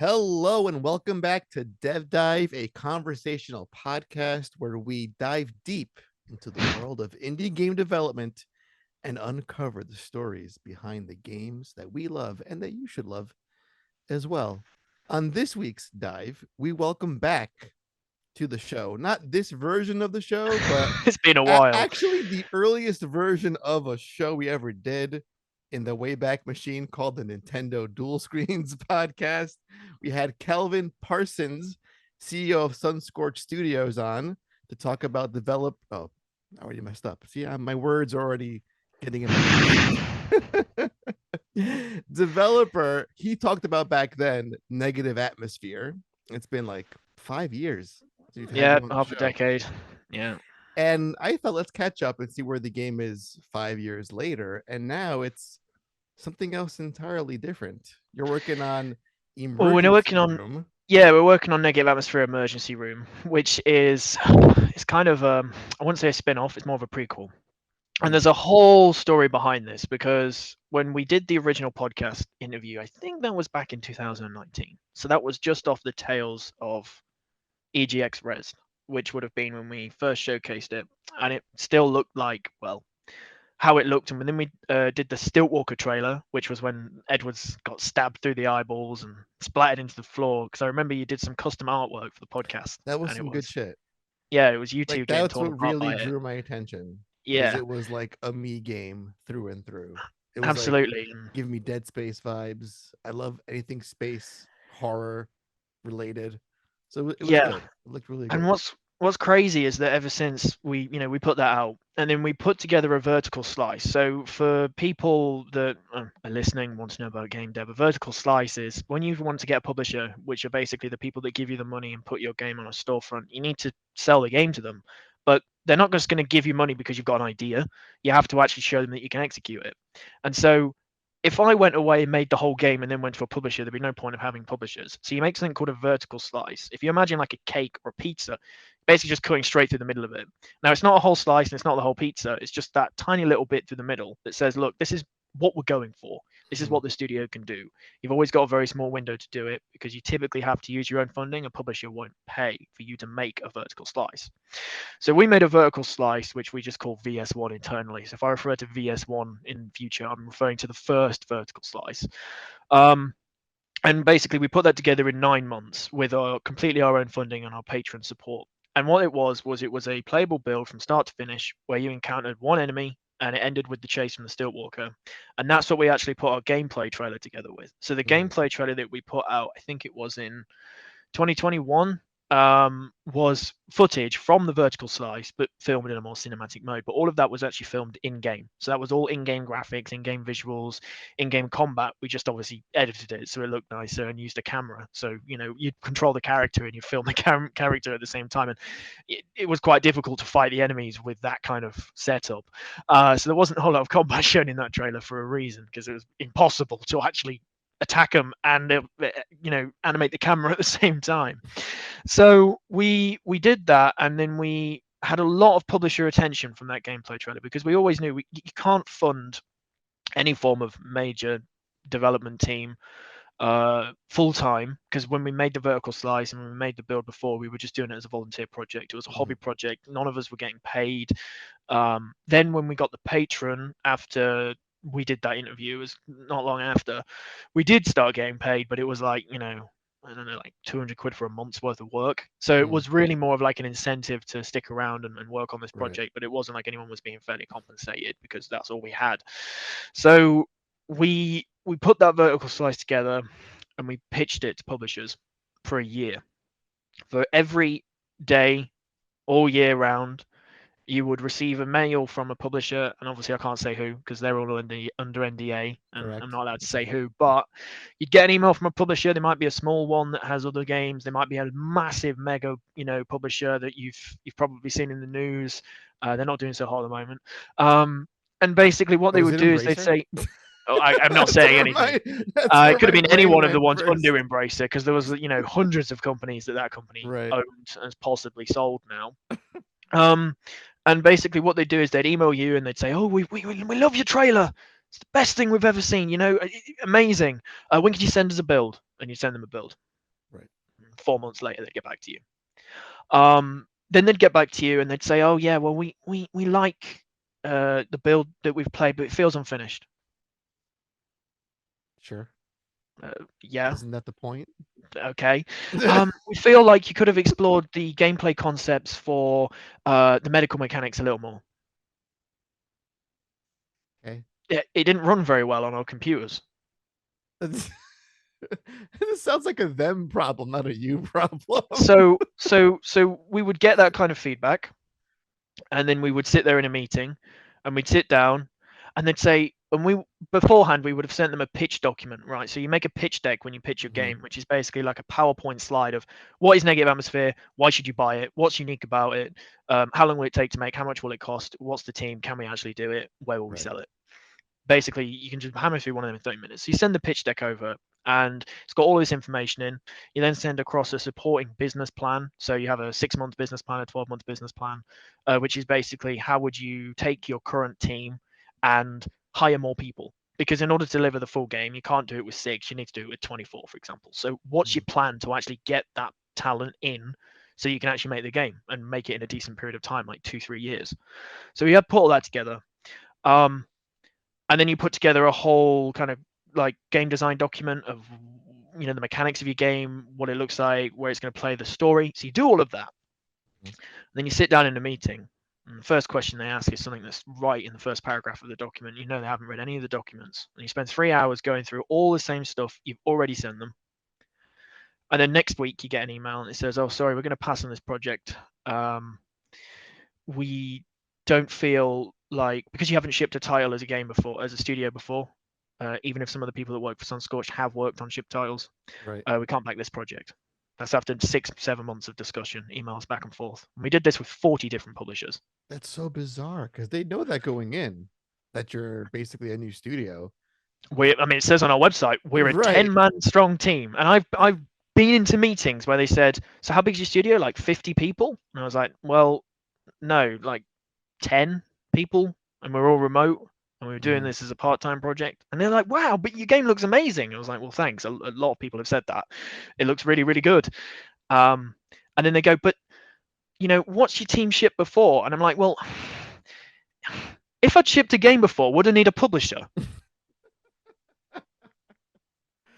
Hello and welcome back to DevDive, a conversational podcast where we dive deep into the world of indie game development and uncover the stories behind the games that we love and that you should love as well. On this week's dive, we welcome back to the show, not this version of the show, but It's been a while. actually the earliest version of a show we ever did in the Wayback Machine called the Nintendo Dual Screens podcast. We had Calvin Parsons, CEO of Sunscorched Studios, on to talk about develop. Oh, I already messed up. See, my words are already getting in my developer. He talked about back then negative atmosphere. It's been like 5 years. So Yeah, half a decade. Yeah. and I thought let's catch up and see where the game is 5 years later. And now it's something else entirely different. You're working on Well, we're Emergency working on Room. we're working on Negative Atmosphere Emergency Room, which is it's kind of I wouldn't say a spin-off, it's more of a prequel. And there's a whole story behind this because when we did the original podcast interview, I think that was back in 2019. So that was just off the tails of EGX Res, which would have been when we first showcased it, and it still looked like, well, how it looked. And then we did the Stiltwalker trailer, which was when Edwards got stabbed through the eyeballs and splattered into the floor. Because I remember you did some custom artwork for the podcast, That was and it some good was shit. it was you two Like getting that's torn what apart really by it. drew my attention because Yeah, it was like a me game through and through. It was like absolutely. give me Dead Space vibes. I love anything space horror related. So it was Yeah, good. It looked really and good. what's crazy is that ever since we put that out, and then we put together a vertical slice. So for people that are listening, want to know about game dev, a vertical slice is when you want to get a publisher, which are basically the people that give you the money and put your game on a storefront. You need to sell the game to them, but they're not just going to give you money because you've got an idea. You have to actually show them that you can execute it. And so if I went away and made the whole game and then went to a publisher, there'd be no point of having publishers. So you make something called a vertical slice. If you imagine like a cake or a pizza, basically just cutting straight through the middle of it. Now it's not a whole slice and it's not the whole pizza. It's just that tiny little bit through the middle that says, look, this is what we're going for. This is what the studio can do. You've always got a very small window to do it because you typically have to use your own funding. A publisher won't pay for you to make a vertical slice. So we made a vertical slice, which we just call VS1 internally. So if I refer to VS1 in future, I'm referring to the first vertical slice. Um, and basically, we put that together in 9 months with completely our own funding and our patron support. And what it was a playable build from start to finish, where you encountered one enemy and it ended with the chase from the Stiltwalker. And that's what we actually put our gameplay trailer together with. So the gameplay trailer that we put out, I think it was in 2021, was footage from the vertical slice, but filmed in a more cinematic mode. But all of that was actually filmed in game. So that was all in game graphics, in game visuals, in game combat. We just obviously edited it so it looked nicer and used a camera. So, you'd control the character and you film the character at the same time. And it was quite difficult to fight the enemies with that kind of setup. So there wasn't a whole lot of combat shown in that trailer for a reason, because it was impossible to actually attack them and animate the camera at the same time. So we did that, and then we had a lot of publisher attention from that gameplay trailer, because we always knew you can't fund any form of major development team full time, because when we made the vertical slice and when we made the build before, we were just doing it as a volunteer project. It was a hobby project. None of us were getting paid. Then when we got the patron after we did that interview, it was not long after, we did start getting paid, but it was like, I don't know, like 200 quid for a month's worth of work. So it was really more of like an incentive to stick around and work on this project, but it wasn't like anyone was being fairly compensated, because that's all we had. So we put that vertical slice together and we pitched it to publishers for a year. For every day, all year round, you would receive a mail from a publisher, and obviously I can't say who because they're all under NDA, and I'm not allowed to say who, but you'd get an email from a publisher. There might be a small one that has other games. There might be a massive mega, publisher that you've probably seen in the news. They're not doing so hot at the moment. And basically what they would do is they'd say, oh, I'm not saying anything. It could have been any one of the ones under Embracer, because there was, hundreds of companies that company owned and possibly sold now. And basically what they do is they'd email you and they'd say, oh, we love your trailer. It's the best thing we've ever seen. Amazing. When could you send us a build? And you send them a build. 4 months later they'd get back to you. Then they'd get back to you and they'd say, oh yeah, well we like the build that we've played, but it feels unfinished. Sure. Yeah, Isn't that the point? okay. We feel like you could have explored the gameplay concepts for the medical mechanics a little more. Okay. It didn't run very well on our computers. This sounds like a them problem, not a you problem. So we would get that kind of feedback, and then we would sit there in a meeting, and we'd sit down, and they'd say, and we beforehand we would have sent them a pitch document, right? So you make a pitch deck when you pitch your game, which is basically like a PowerPoint slide of what is Negative Atmosphere, why should you buy it, what's unique about it, how long will it take to make, how much will it cost, what's the team, can we actually do it, where will we sell it? Basically, you can just hammer through one of them in 30 minutes. So you send the pitch deck over, and it's got all this information in. You then send across a supporting business plan. So you have a 6-month business plan, a 12-month business plan, which is basically how would you take your current team and hire more people? Because in order to deliver the full game, you can't do it with 6. You need to do it with 24, for example. So what's your plan to actually get that talent in so you can actually make the game and make it in a decent period of time, like 2-3 years? So we had put all that together. And then you put together a whole kind of like game design document of the mechanics of your game, what it looks like, where it's going to play, the story. So you do all of that. Then you sit down in a meeting, and the first question they ask is something that's right in the first paragraph of the document. They haven't read any of the documents, and you spend 3 hours going through all the same stuff you've already sent them. And then next week you get an email and it says, oh, sorry, we're going to pass on this project. We don't feel like, because you haven't shipped a title as a game before, as a studio before, even if some of the people that work for Sunscorched have worked on shipped titles, Right. we can't back this project. That's after 6-7 months of discussion, emails back and forth. And we did this with 40 different publishers. That's so bizarre because they know that going in, that you're basically a new studio. It says on our website we're a Right. 10-man strong team, and I've been into meetings where they said, "So how big's your studio? Like 50 people?" And I was like, "Well, no, like 10 people, and we're all remote, and we were doing this as a part-time project." And they're like, "Wow, but your game looks amazing." I was like, "Well, thanks. A lot of people have said that. It looks really, really good." And then they go, "But what's your team shipped before?" And I'm like, "Well, if I'd shipped a game before, would I need a publisher?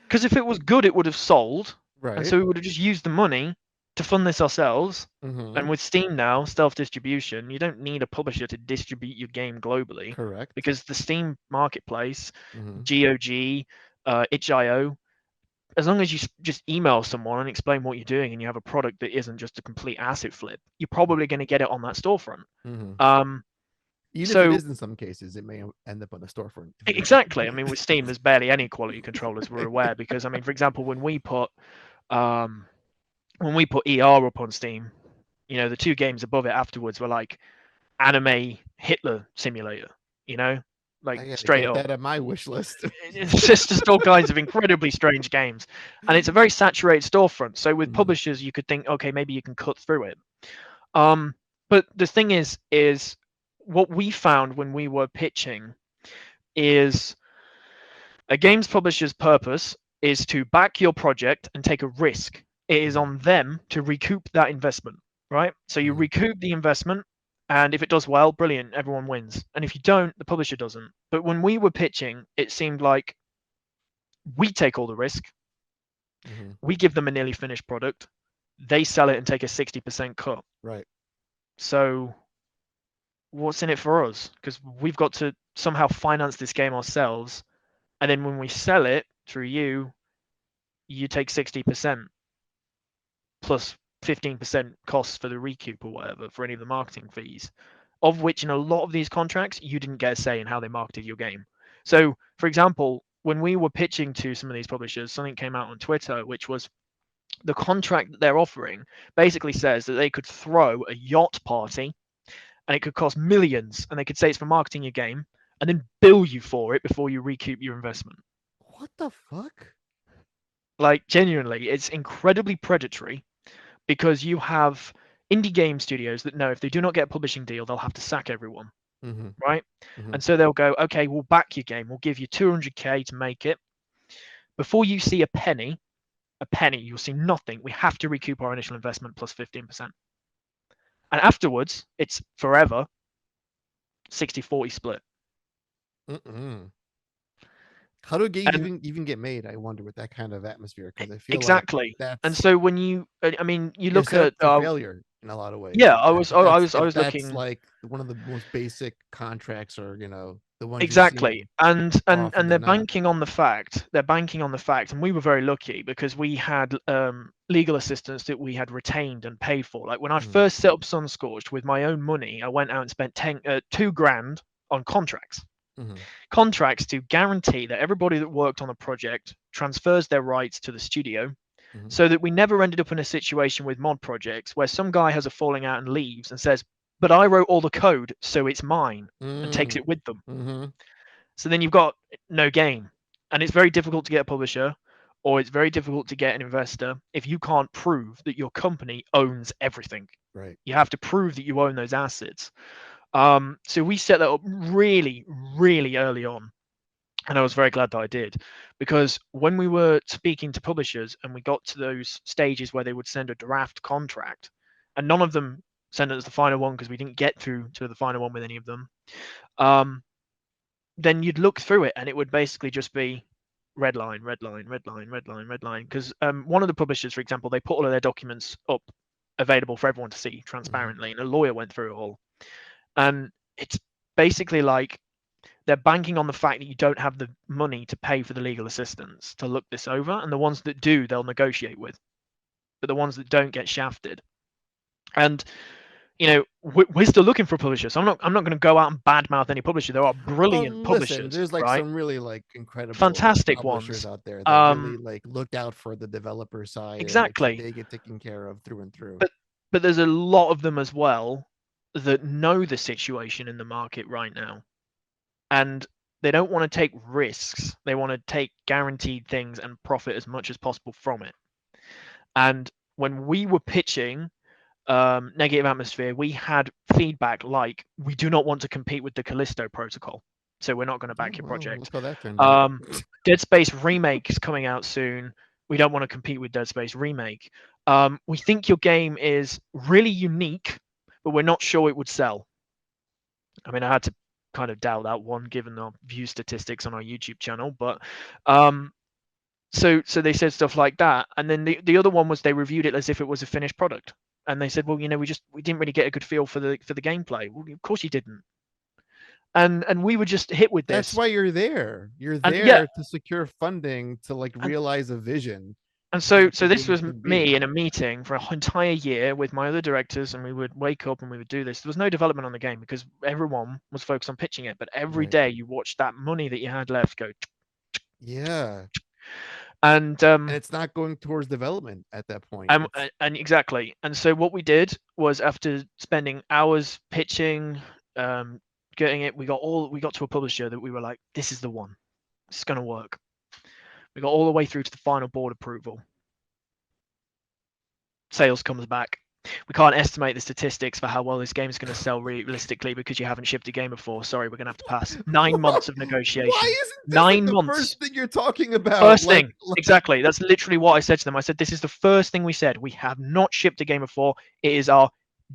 Because if it was good, it would have sold, Right. and so we would have just used the money to fund this ourselves." And with Steam now, self-distribution, you don't need a publisher to distribute your game globally. Correct. Because the Steam marketplace, GOG, itch.io, as long as you just email someone and explain what you're doing and you have a product that isn't just a complete asset flip, you're probably going to get it on that storefront. Even So, if it is in some cases, it may end up on a storefront. Exactly. With Steam, there's barely any quality control, as we're aware, because for example, when we put ER up on Steam, the 2 games above it afterwards were like anime Hitler simulator, straight up. That at my wish list. It's just all kinds of incredibly strange games, and it's a very saturated storefront. So with publishers, you could think, okay, maybe you can cut through it. But the thing is what we found when we were pitching is a games publisher's purpose is to back your project and take a risk. It is on them to recoup that investment, right? So you recoup the investment, and if it does well, brilliant, everyone wins. And if you don't, the publisher doesn't. But when we were pitching, it seemed like we take all the risk. We give them a nearly finished product. They sell it and take a 60% cut. Right. So what's in it for us? Because we've got to somehow finance this game ourselves. And then when we sell it through you take 60% plus 15% costs for the recoup or whatever for any of the marketing fees, of which in a lot of these contracts, you didn't get a say in how they marketed your game. So, for example, when we were pitching to some of these publishers, something came out on Twitter, which was the contract that they're offering basically says that they could throw a yacht party and it could cost millions, and they could say it's for marketing your game and then bill you for it before you recoup your investment. What the fuck? Like, genuinely, it's incredibly predatory, because you have indie game studios that know if they do not get a publishing deal, they'll have to sack everyone, right? And so they'll go, okay, we'll back your game. We'll give you 200K to make it. Before you see a penny, a penny. You'll see nothing. We have to recoup our initial investment plus 15%. And afterwards, it's forever 60-40 split. Mm-mm. How do games And even get made? I wonder with that kind of atmosphere, because I feel like exactly. And that's so when you, I mean, you you're look set up at, for failure in a lot of ways. yeah, If that I if was that's looking. like one of the most basic contracts, or the ones you're Exactly. seeing And more and often and than not. they're banking on the fact, and we were very lucky because we had legal assistance that we had retained and paid for. Like when I Mhm, first set up Sunscorched with my own money, I went out and spent 2 grand on contracts. mhm, Contracts to guarantee that everybody that worked on the project transfers their rights to the studio, mhm. so that we never ended up in a situation with mod projects where some guy has a falling out and leaves and says, "But I wrote all the code, so it's mine," and takes Mm, it with them. mhm. So then you've got no gain. And it's very difficult to get a publisher, or it's very difficult to get an investor if you can't prove that your company owns everything. Right. You have to prove that you own those assets. So we set that up really, really early on. And I was very glad that I did, because when we were speaking to publishers and we got to those stages where they would send a draft contract, and none of them sent us the final one because we didn't get through to the final one with any of them. Um, then you'd look through it and it would basically just be red line, red line, red line, red line, red line. Because one of the publishers, for example, they put all of their documents up available for everyone to see Mhm. transparently, and a lawyer went through it all. And it's basically like they're banking on the fact that you don't have the money to pay for the legal assistance to look this over, and the ones that do, they'll negotiate with, but the ones that don't get shafted. And we're still looking for publishers. So I'm not going to go out and badmouth any publisher. There are Well, brilliant listen, publishers, there's like right? some really incredible Fantastic publishers ones. out there that Um, really look out for the developer side and make sure exactly. they get taken care of through and through. But there's a lot of them as well that know the situation in the market right now, and they don't want to take risks. They want to take guaranteed things and profit as much as possible from it. And when we were pitching Negative Atmosphere, we had feedback like, we do not want to compete with the Callisto protocol, so we're not going to Oh, back your well, look project. how that turned out. Um, Dead Space Remake is coming out soon. We don't want to compete with Dead Space Remake. We think your game is really unique, but we're not sure it would sell. I mean, I had to kind of doubt that one given the view statistics on our YouTube channel, but um, so they said stuff like that. And then the other one was they reviewed it as if it was a finished product, and they said, well, we didn't really get a good feel for the gameplay. Well, of course you didn't. And we were just hit with That's this. why you're there. You're And yeah, there to secure funding to and realize a vision and for so what the so this game was should be. me in a meeting for an entire year with my other directors, and we would wake up and we would do this. There was no development on the game because everyone was focused on pitching it, but every Right. day you watched that money that you had left go. Yeah. and And um it's not going towards development at that point. and, It's and exactly. And so what we did was, after spending hours pitching, um getting it, we got to a publisher that we were like, this is the one, it's going to work. We got all the way through to the final board approval. Sales comes back. We can't estimate the statistics for how well this game is going to sell realistically because you haven't shipped a game before. Sorry, we're going to have to pass. 9 months of why negotiation. isn't this like Nine the first months. thing you're talking about? First thing, exactly. That's literally what I said to them. I said, this is the first thing we said. We have not shipped a game before. It is our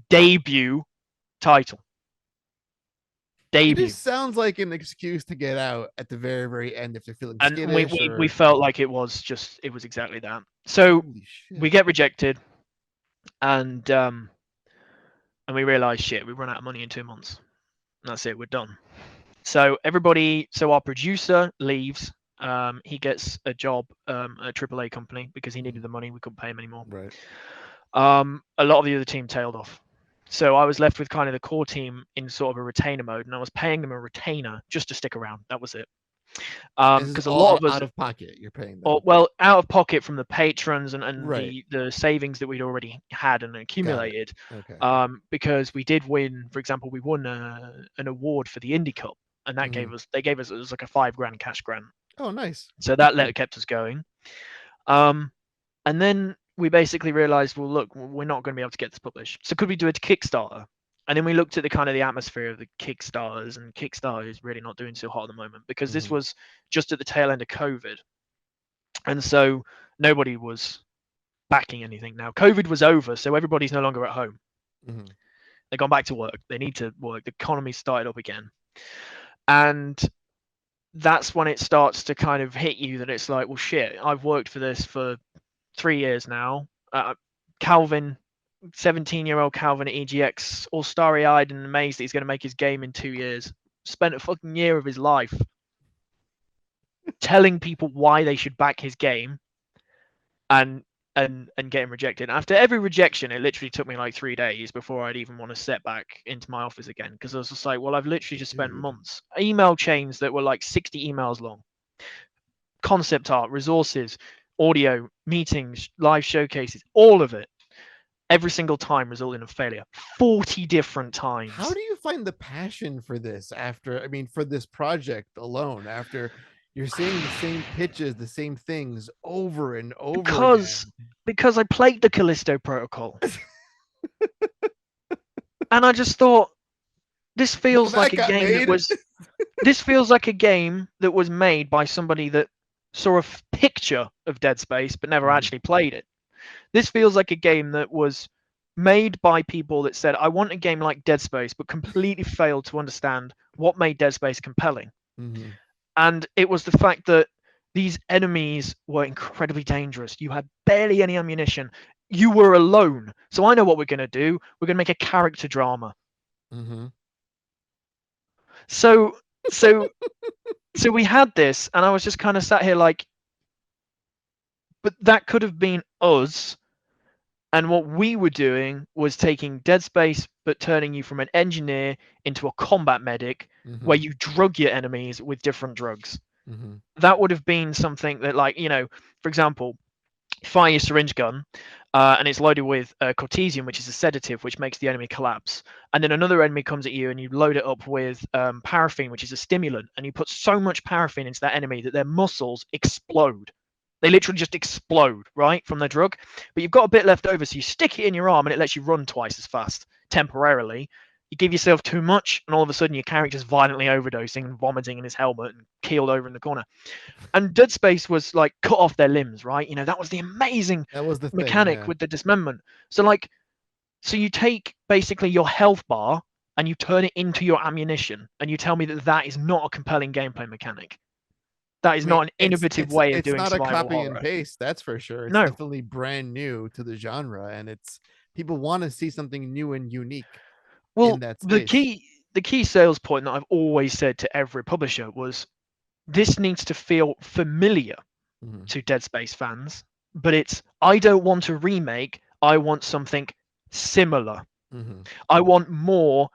debut title. it Debut. just sounds like an excuse to get out at the very, very end if they're feeling And skittish we or felt like it was exactly that. So holy we shit. get rejected, and we realize, shit, we run out of money in 2 months. That's it, we're done. So our producer leaves. He gets a job at a AAA company because he needed the money. We couldn't pay him anymore. Right. A lot of the other team tailed off. So I was left with kind of the core team in sort of a retainer mode, and I was paying them a retainer just to stick around. That was it. This is Because a lot all of us, out of pocket. You're paying them. or well, out of pocket from the patrons and Right. the savings that we'd already had and Got it. accumulated. Okay. Because we did win, for example, we won an award for the Indie Cup, and that Mhm. gave us it was like a 5 grand cash grant. Oh, nice. So that letter kept us going. And then we basically realized, well, look, we're not going to be able to get this published. So could we do it to Kickstarter? And then we looked at the kind of the atmosphere of the Kickstarters, and Kickstarter is really not doing so hot at the moment because this Mhm. was just at the tail end of COVID. And so Nobody was backing anything now. COVID was over, so everybody's no longer at home. Mhm. They've gone back to work. They need to work. The economy started up again. And that's when it starts to kind of hit you that it's like, well, shit, I've worked for this for 3 years now. Calvin, 17-year-old Calvin at EGX, all starry eyed and amazed that he's going to make his game in 2 years. Spent a fucking year of his life telling people why they should back his game and getting rejected. After every rejection, it literally took me like 3 days before I'd even want to step back into my office again, because I was just like, well, I've literally just spent Dude. months. Email chains that were like 60 emails long, concept art, resources, audio, meetings, live showcases, all of it. Every single time resulted in a failure. 40 different times. How do you find the passion for this after, I mean, for this project alone, after you're seeing the same pitches, the same things over and over again? Because I played the Callisto Protocol. And I just thought, this feels Well, like that a got game that made. was this feels like a game that was made by somebody that saw a picture of Dead Space but never Mhm. actually played it. This feels like a game that was made by people that said, I want a game like Dead Space, but completely failed to understand what made Dead Space compelling. Mhm. And it was the fact that these enemies were incredibly dangerous. You had barely any ammunition. You were alone. So I know what we're going to do. We're going to make a character drama. Mhm. So, so, so we had this, and I was just kind of sat here like, but that could have been us. And what we were doing was taking Dead Space, but turning you from an engineer into a combat medic, where Mhm. you drug your enemies with different drugs. Mhm. That would have been something that, like, for example, fire your syringe gun, and it's loaded with cortesium, which is a sedative, which makes the enemy collapse. And then another enemy comes at you, and you load it up with paraffin, which is a stimulant, and you put so much paraffin into that enemy that their muscles explode. They literally just explode, right, from the drug. But you've got a bit left over, so you stick it in your arm, and it lets you run twice as fast temporarily. You give yourself too much, and all of a sudden your character's violently overdosing and vomiting in his helmet and keeled over in the corner. And Dead Space was like cut off their limbs, right? That was the amazing That was the thing, mechanic yeah. with the dismemberment. So you take basically your health bar and you turn it into your ammunition, and you tell me that that is not a compelling gameplay mechanic. That I is mean, not an innovative way of it's doing not a survival copy and horror. paste, that's for sure. It's No. definitely brand new to the genre, and it's people want to see something new and unique in Well, that the space. key sales point that I've always said to every publisher was, this needs to feel familiar Mhm. to Dead Space fans, but I don't want a remake. I want something similar. Mhm. I want more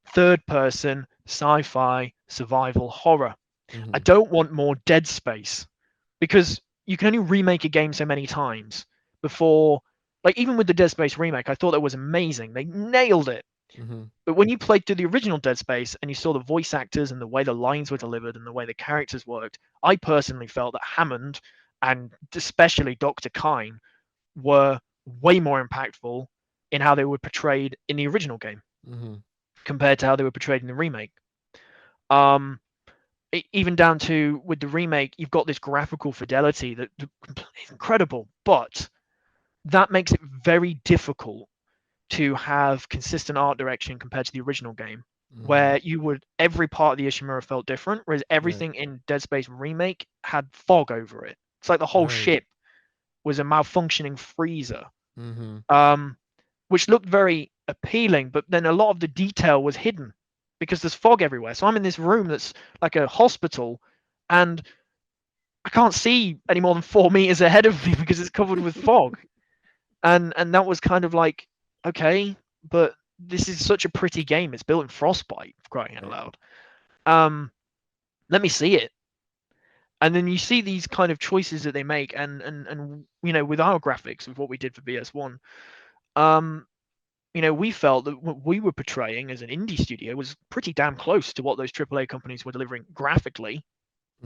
third person sci-fi survival horror. I Mhm. don't want more Dead Space, because you can only remake a game so many times before. Like, even with the Dead Space remake, I thought that was amazing. They nailed it. Mhm. But when you played through the original Dead Space and you saw the voice actors and the way the lines were delivered and the way the characters worked, I personally felt that Hammond and especially Dr. Kine were way more impactful in how they were portrayed in the original game Mhm. compared to how they were portrayed in the remake. Um, Even down to, with the remake, you've got this graphical fidelity that is incredible, but that makes it very difficult to have consistent art direction compared to the original game, Mhm. where every part of the Ishimura felt different, whereas Right. everything in Dead Space remake had fog over it. It's like the whole Right. ship was a malfunctioning freezer, Mhm. um, which looked very appealing, but then a lot of the detail was hidden because there's fog everywhere. So I'm in this room that's like a hospital, and I can't see any more than 4 meters ahead of me because it's covered with fog. And that was kind of like, okay, but this is such a pretty game. It's built in Frostbite, crying out Right. loud. Let me see it. And then you see these kind of choices that they make, and with our graphics, with what we did for BS1, um, we felt that what we were portraying as an indie studio was pretty damn close to what those AAA companies were delivering graphically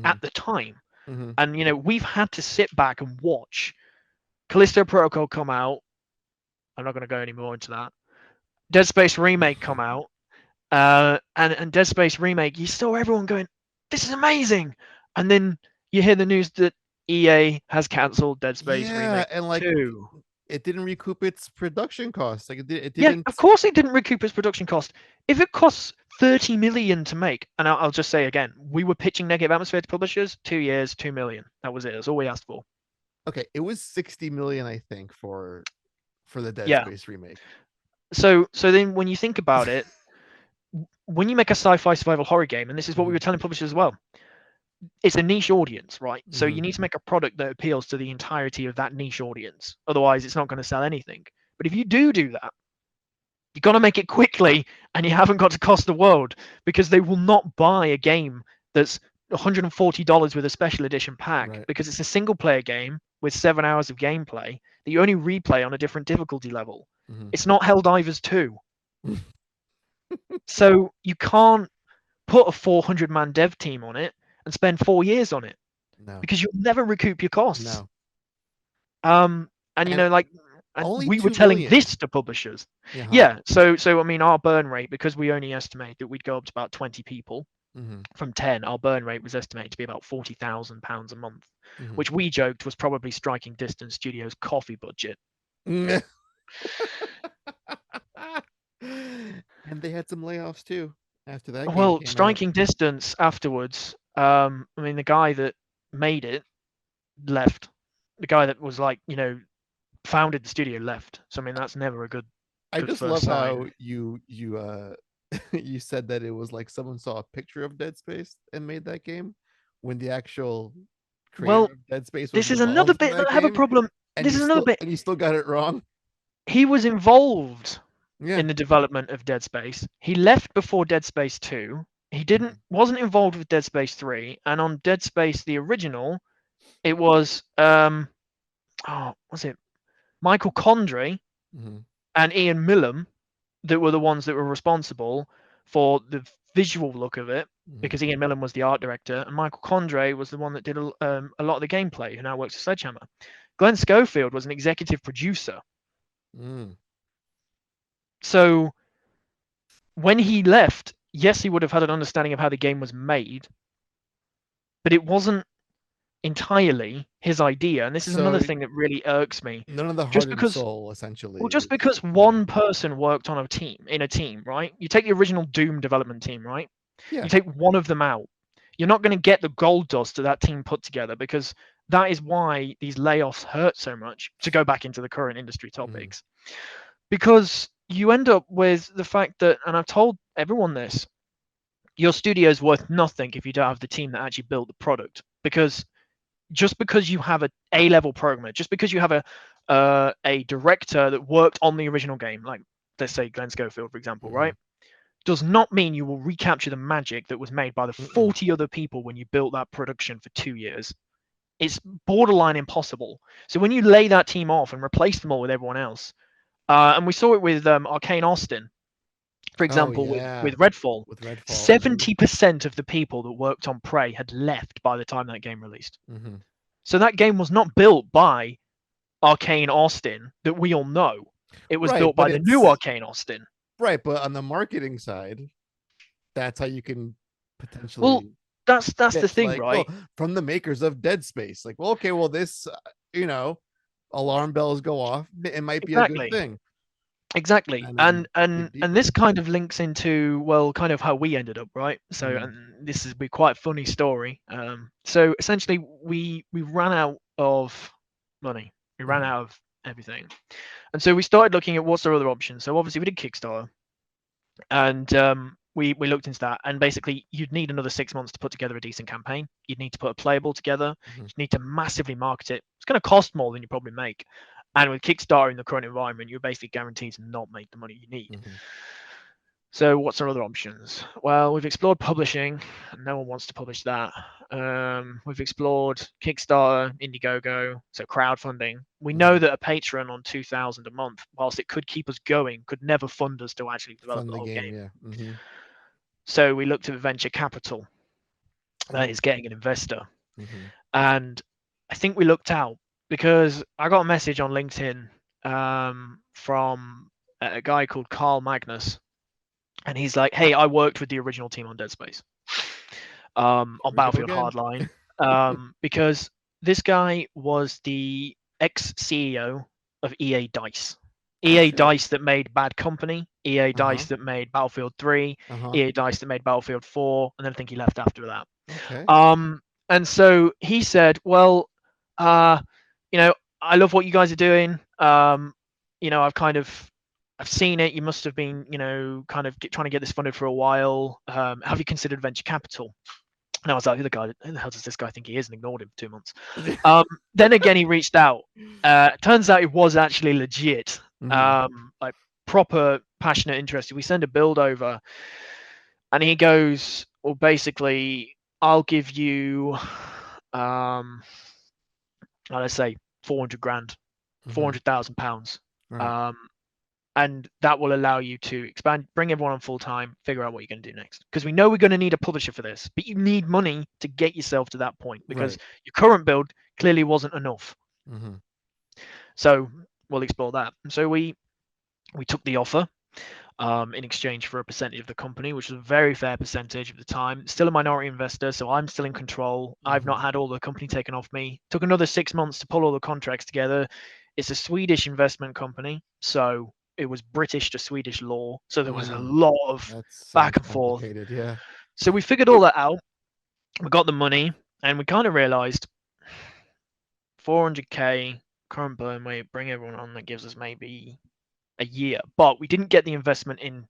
at Mhm. the time. Mhm. And we've had to sit back and watch Callisto Protocol come out. I'm not going to go any more into that. Dead Space Remake come out, and Dead Space Remake, you saw everyone going, "This is amazing," and then you hear the news that EA has cancelled Dead Space Yeah, Remake and like 2. it didn't recoup its production costs. Like it Yeah, didn't. of course it didn't recoup its production cost. If it costs 30 million to make, and I'll just say again, we were pitching Negative Atmosphere to publishers, 2 years, 2 million. That was it. That's all we asked for. Okay, it was 60 million, I think, for the Dead Yeah. Space remake. So then when you think about it, when you make a sci-fi survival horror game, and this is what we Mhm. were telling publishers as well, it's a niche audience, right? So you Mhm. need to make a product that appeals to the entirety of that niche audience. Otherwise, it's not going to sell anything. But if you do that, you got to make it quickly, and you haven't got to cost the world, because they will not buy a game that's $140 with a special edition pack, Right. because it's a single player game with 7 hours of gameplay that you only replay on a different difficulty level. Mhm. It's not Helldivers 2. So you can't put a 400-man dev team on it and spend 4 years on it, No. because you'll never recoup your costs. No. And And like, and only we were 2 telling million. this to publishers. Yeah. Yeah. So I mean, our burn rate, because we only estimate that we'd go up to about 20 people Mhm. from 10, our burn rate was estimated to be about £40,000 a month, Mhm. which we joked was probably striking distance Studios' coffee budget. And they had some layoffs too after that game Well, came out. striking distance afterwards. I mean, the guy that made it left. The guy that was like, founded the studio left. So I mean, that's never a good I just love first how sign. you you said that it was like someone saw a picture of Dead Space and made that game when the actual creator Well, of Dead Space was this is another involved in bit that that I have a game, problem. and This is another bit. you still got it wrong. He was involved Yeah. in the development of Dead Space. He left before Dead Space 2. He didn't Mhm. wasn't involved with Dead Space 3, and on Dead Space the original, it was was it Michael Condrey Mhm. and Ian Millam that were the ones that were responsible for the visual look of it, Mhm. because Ian Millam was the art director, and Michael Condrey was the one that did a lot of the gameplay, who now works at Sledgehammer. Glenn Schofield was an executive producer. Mm. So when he left, yes, he would have had an understanding of how the game was made, but it wasn't entirely his idea. And this is another So thing that really irks me. none of the Just heart and because soul essentially Well, just is. because Yeah. one person worked on a team, right? You take the original Doom development team, right? You Yeah. take one of them out. You're not going to get the gold dust that team put together, because that is why these layoffs hurt so much, to go back into the current industry Mhm. topics. Because you end up with the fact that, and I've told everyone this, your studio is worth nothing if you don't have the team that actually built the product. Because just because you have a A-level programmer, just because you have a director that worked on the original game, like let's say Glenn Schofield, for example, right, Mhm. does not mean you will recapture the magic that was made by the Mm-mm. 40 other people when you built that production for 2 years. It's borderline impossible. So when you lay that team off and replace them all with everyone else, and we saw it with Arcane Austin, for Oh example, yeah, with Redfall, with Redfall. 70% of the people that worked on Prey had left by the time that game released. Mhm. So that game was not built by Arcane Austin that we all know. It was Right, built by but the new it's Arcane Austin. right, but on the marketing side, that's how you can Well, potentially that's the pitch thing, like, right? well, from the makers of Dead Space. Like, well, okay, well, this, you know, alarm bells go off. It might be a good Exactly. thing. Exactly. And And then and dig and deeper. this kind of links into, well, kind of how we ended up, right? So, Mhm. and this is be quite a funny story. So essentially we ran out of money. We ran Mhm. out of everything. And so we started looking at what's our other options. So obviously we did Kickstarter, and we looked into that, and basically you'd need another 6 months to put together a decent campaign. You'd need to put a playable together. Mhm. You'd need to massively market it. It's going to cost more than you probably make, and with Kickstarter in the current environment, you're basically guaranteed to not make the money you need. Mhm. So what's our other options? Well, we've explored publishing, and no one wants to publish that. We've explored Kickstarter, Indiegogo, so crowdfunding. We know Mhm. that a Patreon on 2,000 a month, whilst it could keep us going, could never fund us to actually develop Fund the the whole game, game. yeah. Mhm. So we looked at venture capital, that Oh. is getting an investor. Mhm. And I think we looked out, because I got a message on LinkedIn from a guy called Carl Magnus, and he's like, "Hey, I worked with the original team on Dead Space, on Here we go Battlefield again. Hardline, because this guy was the ex-CEO of EA Dice. Oh EA shit. Dice that made Bad Company, EA Uh-huh. Dice that made Battlefield 3, Uh-huh. EA Dice that made Battlefield 4, and then I think he left after that. Okay. And so he said, well, uh, you know, I love what you guys are doing. I've seen it. You must have been, kind of trying to get this funded for a while. Have you considered venture capital? And I was like, who the hell does this guy think he is? And ignored him for 2 months. Then again, he reached out. Turns out it was actually legit, Mhm. like proper passionate interest. We send a build over, and he goes, well, basically, I'll give you, let's say, 400 grand, Mhm. £400,000. Right. Um, and that will allow you to expand, bring everyone on full time, figure out what you're going to do next. Because we know we're going to need a publisher for this, but you need money to get yourself to that point because Right. your current build clearly wasn't enough. Mhm. So we'll explore that. And so we took the offer in exchange for a percentage of the company, which was a very fair percentage at the time. Still a minority investor, so I'm still in control. I've not Mhm. had all the company taken off me. Took another 6 months to pull all the contracts together. It's a Swedish investment company, so it was British to Swedish law. So there was a Mm. lot of That back sounds and forth. complicated. Yeah. So we figured all that out. We got the money, and we kind of realized 400k current burn rate, bring everyone on, that gives us maybe a year. But we didn't get the investment in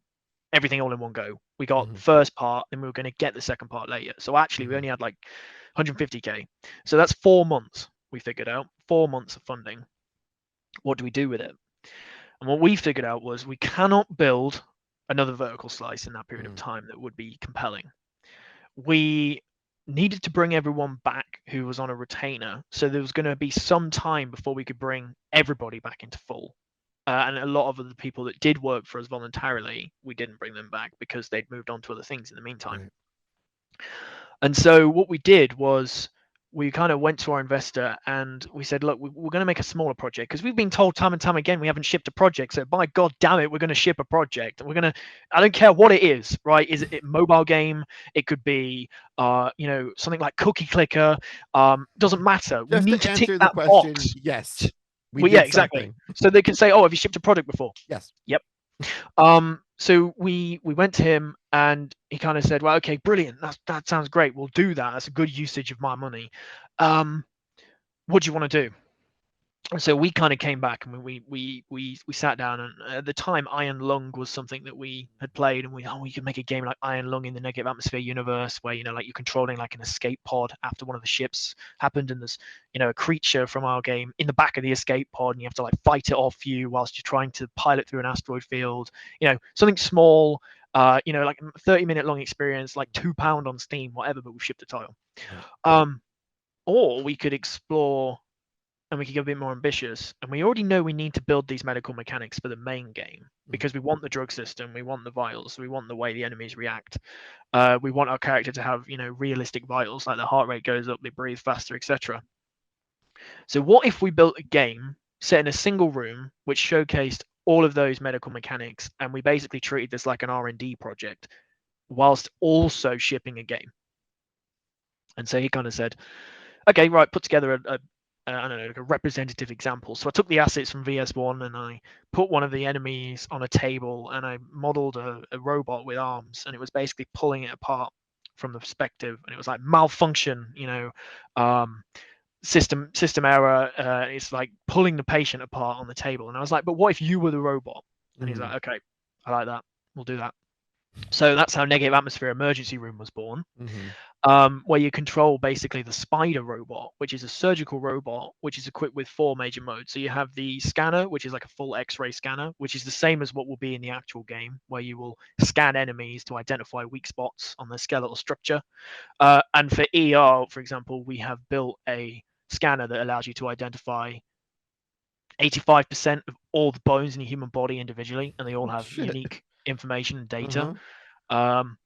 everything all in one go. We got Mhm. first part, and we were going to get the second part later. So actually, we Mhm. only had like 150k. So that's 4 months. We figured out 4 months of funding. What do we do with it? And what we figured out was we cannot build another vertical slice in that period of Mhm. time that would be compelling. We needed to bring everyone back who was on a retainer. So there was going to be some time before we could bring everybody back into full. And a lot of the people that did work for us voluntarily, we didn't bring them back because they'd moved on to other things in the meantime. Right. And so what we did was we kind of went to our investor and we said, look, we're going to make a smaller project because we've been told time and time again we haven't shipped a project. So by God damn it, we're going to ship a project. And we're going to, I don't care what it is, right? Is it a mobile game? It could be, something like Cookie Clicker. Doesn't matter. We Just need to to tick answer the that question, box. yes, we Well, yeah, did exactly. something. So they can say, oh, have you shipped a product before? Yes. Yep. So we went to him and he kind of said, well, okay, brilliant. That sounds great. We'll do that. That's a good usage of my money. What do you want to do? So we kind of came back and we sat down, and at the time Iron Lung was something that we had played, and we could make a game like Iron Lung in the negative atmosphere universe where like you're controlling like an escape pod after one of the ships happened, and there's a creature from our game in the back of the escape pod, and you have to like fight it off you whilst you're trying to pilot through an asteroid field, something small, like a 30-minute long experience, like £2 on Steam, whatever, but we've shipped the title. Right. Or we could explore and we could get a bit more ambitious. And we already know we need to build these medical mechanics for the main game Mhm. because we want the drug system, we want the vitals, we want the way the enemies react. We want our character to have, realistic vitals, like the heart rate goes up, they breathe faster, etc. So what if we built a game set in a single room which showcased all of those medical mechanics, and we basically treated this like an R&D project whilst also shipping a game? And so he kind of said, okay, right, put together I don't know, like a representative example. So I took the assets from VS1 and I put one of the enemies on a table and I modeled a robot with arms, and it was basically pulling it apart from the perspective, and it was like malfunction, um, system error. It's like pulling the patient apart on the table, and I was like, but what if you were the robot? And he's Mhm. like, okay, I like that. We'll do that. So that's how Negative Atmosphere Emergency Room was born, Mhm. where you control basically the spider robot, which is a surgical robot, which is equipped with 4 major modes. So you have the scanner, which is like a full X-ray scanner, which is the same as what will be in the actual game, where you will scan enemies to identify weak spots on their skeletal structure. And for ER, for example, we have built a scanner that allows you to identify 85% of all the bones in the human body individually, and they all have Shit. unique information and data. Uh-huh. Um,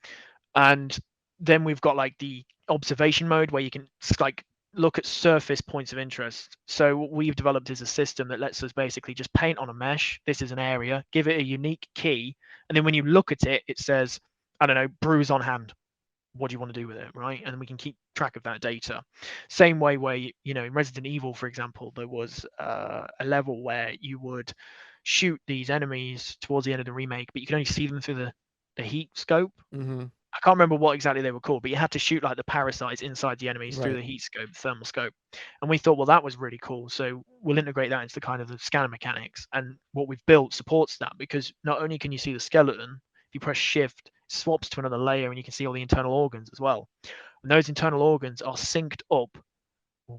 and then we've got like the observation mode where you can like look at surface points of interest. So what we've developed is a system that lets us basically just paint on a mesh. This is an area, give it a unique key, and then when you look at it, it says, I don't know, bruise on hand. what do you want to do with it, right? And we can keep track of that data. Same way where, in Resident Evil, for example, there was a level where you would shoot these enemies towards the end of the remake, but you can only see them through the heat scope. Mm-hmm. I can't remember what exactly they were called, but you had to shoot like the parasites inside the enemies through Right. the heat scope, thermal scope. And we thought, well, that was really cool. So we'll integrate that into kind of the scanner mechanics. And what we've built supports that, because not only can you see the skeleton, if you press shift, it swaps to another layer and you can see all the internal organs as well. And those internal organs are synced up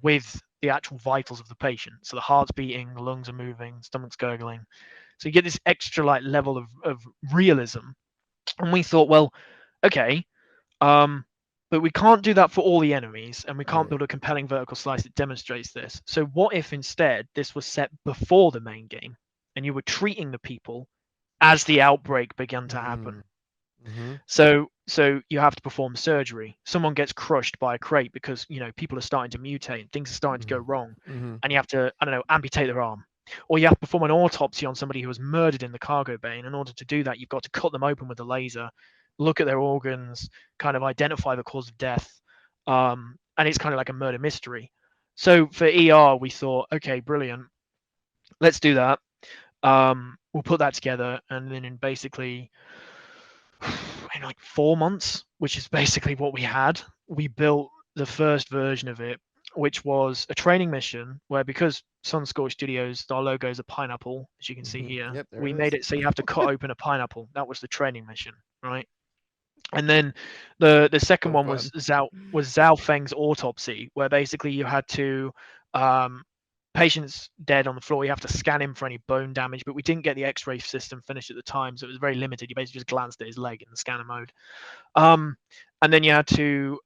with the actual vitals of the patient. So the heart's beating, the lungs are moving, stomach's gurgling. So you get this extra like level of realism. And we thought, well, okay, but we can't do that for all the enemies, and we can't Right. build a compelling vertical slice that demonstrates this. So what if instead this was set before the main game, and you were treating the people as the outbreak began to happen? Mm-hmm. So you have to perform surgery. Someone gets crushed by a crate because people are starting to mutate, things are starting to go wrong, Mm-hmm. and you have to, I don't know, amputate their arm. Or you have to perform an autopsy on somebody who was murdered in the cargo bay. And in order to do that, you've got to cut them open with a laser, look at their organs, kind of identify the cause of death. And it's kind of like a murder mystery. So for ER, we thought, okay, brilliant. Let's do that. We'll put that together. And then in basically in like 4 months, which is basically what we had, we built the first version of it, which was a training mission where, because Sunscorched Studios, our logo is a pineapple, as you can see Mm-hmm. here, Yep, there we it is. made it so you have to cut open a pineapple. That was the training mission, right? And then the second So one fun. was Zhao Feng's autopsy, where basically you had to um, patient's dead on the floor. You have to scan him for any bone damage, but we didn't get the X-ray system finished at the time, so it was very limited. You basically just glanced at his leg in the scanner mode. Um, and then you had to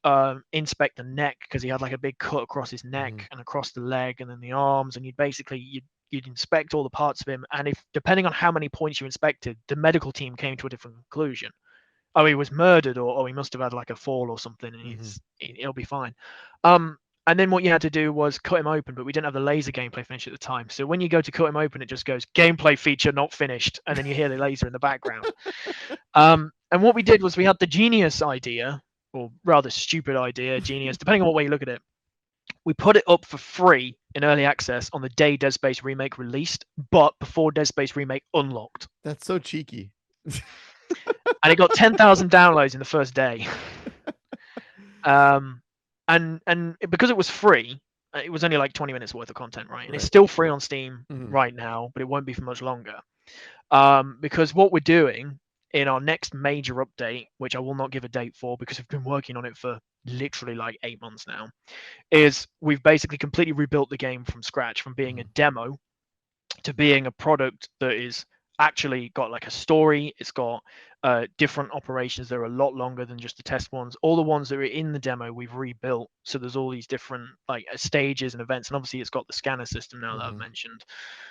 inspect the neck, because he had like a big cut across his neck Mm-hmm. and across the leg and then the arms, and you'd inspect all the parts of him, and if depending on how many points you inspected, the medical team came to a different conclusion. Oh, he was murdered, or oh, he must have had like a fall or something, and Mm-hmm. he'll be fine. Um, and then what you had to do was cut him open, but we didn't have the laser gameplay finished at the time. So when you go to cut him open, it just goes gameplay feature not finished, and then you hear the laser in the background. And what we did was we had the genius idea, or rather stupid idea, genius, depending on what way you look at it. We put it up for free in early access on the day Dead Space Remake released, but before Dead Space Remake unlocked. That's so cheeky. And it got 10,000 downloads in the first day. And because it was free, it was only like 20 minutes worth of content, right? And it's Right. still free on Steam Mm-hmm. right now, but it won't be for much longer. Because what we're doing in our next major update, which I will not give a date for because we've been working on it for literally like 8 months now, is we've basically completely rebuilt the game from scratch, from being a demo to being a product that is actually got like a story. It's got different operations. They're a lot longer than just the test ones. All the ones that are in the demo we've rebuilt, so there's all these different like stages and events, and obviously it's got the scanner system now that I've mentioned,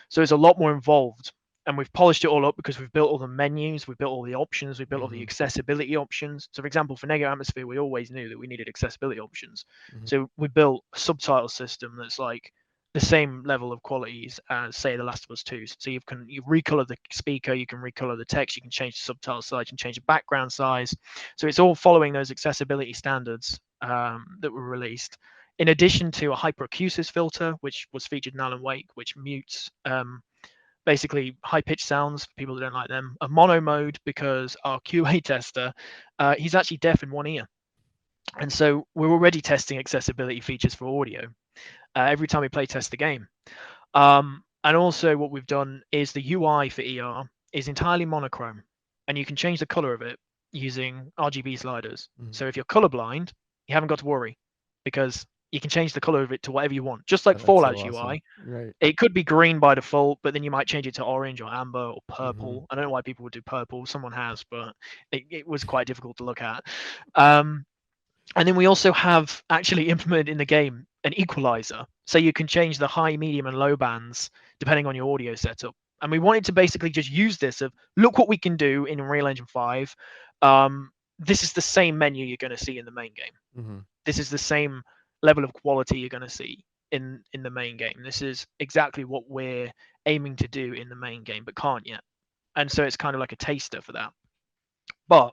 so it's a lot more involved. And we've polished it all up because we've built all the menus, we've built all the options, we've built all the accessibility options. So for example, for Negative Atmosphere, we always knew that we needed accessibility options, so we built a subtitle system that's like the same level of qualities as, say, The Last of Us 2. So you recolor the speaker, you can recolor the text, you can change the subtitle size, you can change the background size. So it's all following those accessibility standards that were released. In addition to a hyperacusis filter, which was featured in Alan Wake, which mutes basically high-pitched sounds for people that don't like them. A mono mode, because our QA tester, he's actually deaf in one ear. And so we're already testing accessibility features for audio every time we play test the game. And also what we've done is the UI for ER is entirely monochrome, and you can change the color of it using RGB sliders. So if you're colorblind, you haven't got to worry, because you can change the color of it to whatever you want, just like Oh, that's so Fallout's awesome. UI. Right. It could be green by default, but then you might change it to orange or amber or purple. I don't know why people would do purple. Someone has, but it was quite difficult to look at. And then we also have actually implemented in the game an equalizer, so you can change the high, medium, and low bands depending on your audio setup. And we wanted to basically just use this of, look what we can do in Unreal Engine 5. This is the same menu you're going to see in the main game. This is the same level of quality you're going to see in the main game. This is exactly what we're aiming to do in the main game, but can't yet. And so it's kind of like a taster for that. But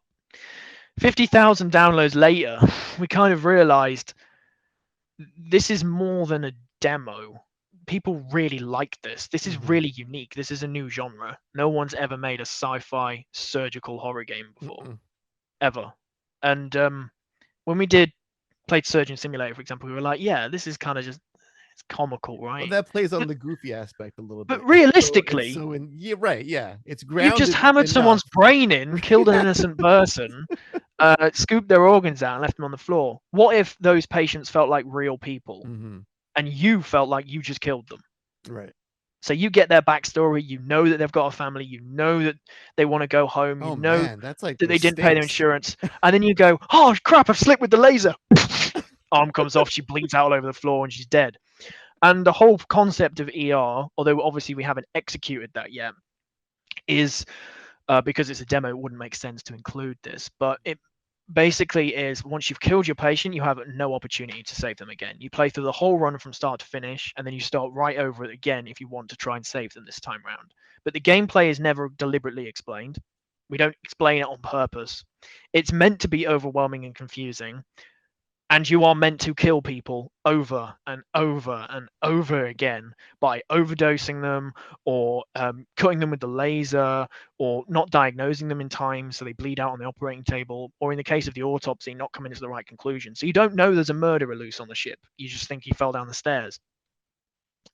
50,000 downloads later, we kind of realized this is more than a demo. People really like this. This is really unique. This is a new genre. No one's ever made a sci-fi surgical horror game before, Mm-mm. ever. And when we played Surgeon Simulator, for example, we were like, yeah, this is kind of just it's comical, Well, right? that plays on But the goofy aspect a little but bit. It's realistically, so in yeah, right, yeah. It's you've just grounded hammered enough. someone's brain in, killed an innocent person, scooped their organs out, and left them on the floor. What if those patients felt like real people, Mm-hmm. and you felt like you just killed them? Right. So you get their backstory, you know that they've got a family, you know that they want to go home, you Oh know man, that's like that the they didn't pay their stakes. insurance, and then you go, oh crap, I've slipped with the laser. Arm comes off, she bleeds out all over the floor, and she's dead. And the whole concept of ER, although obviously we haven't executed that yet, is because it's a demo, it wouldn't make sense to include this, but it basically is once you've killed your patient, you have no opportunity to save them again. You play through the whole run from start to finish, and then you start right over it again if you want to try and save them this time round. But the gameplay is never deliberately explained. We don't explain it on purpose. It's meant to be overwhelming and confusing, and you are meant to kill people over and over and over again by overdosing them or cutting them with the laser or not diagnosing them in time so they bleed out on the operating table, or in the case of the autopsy, not coming to the right conclusion. So you don't know there's a murderer loose on the ship, you just think he fell down the stairs.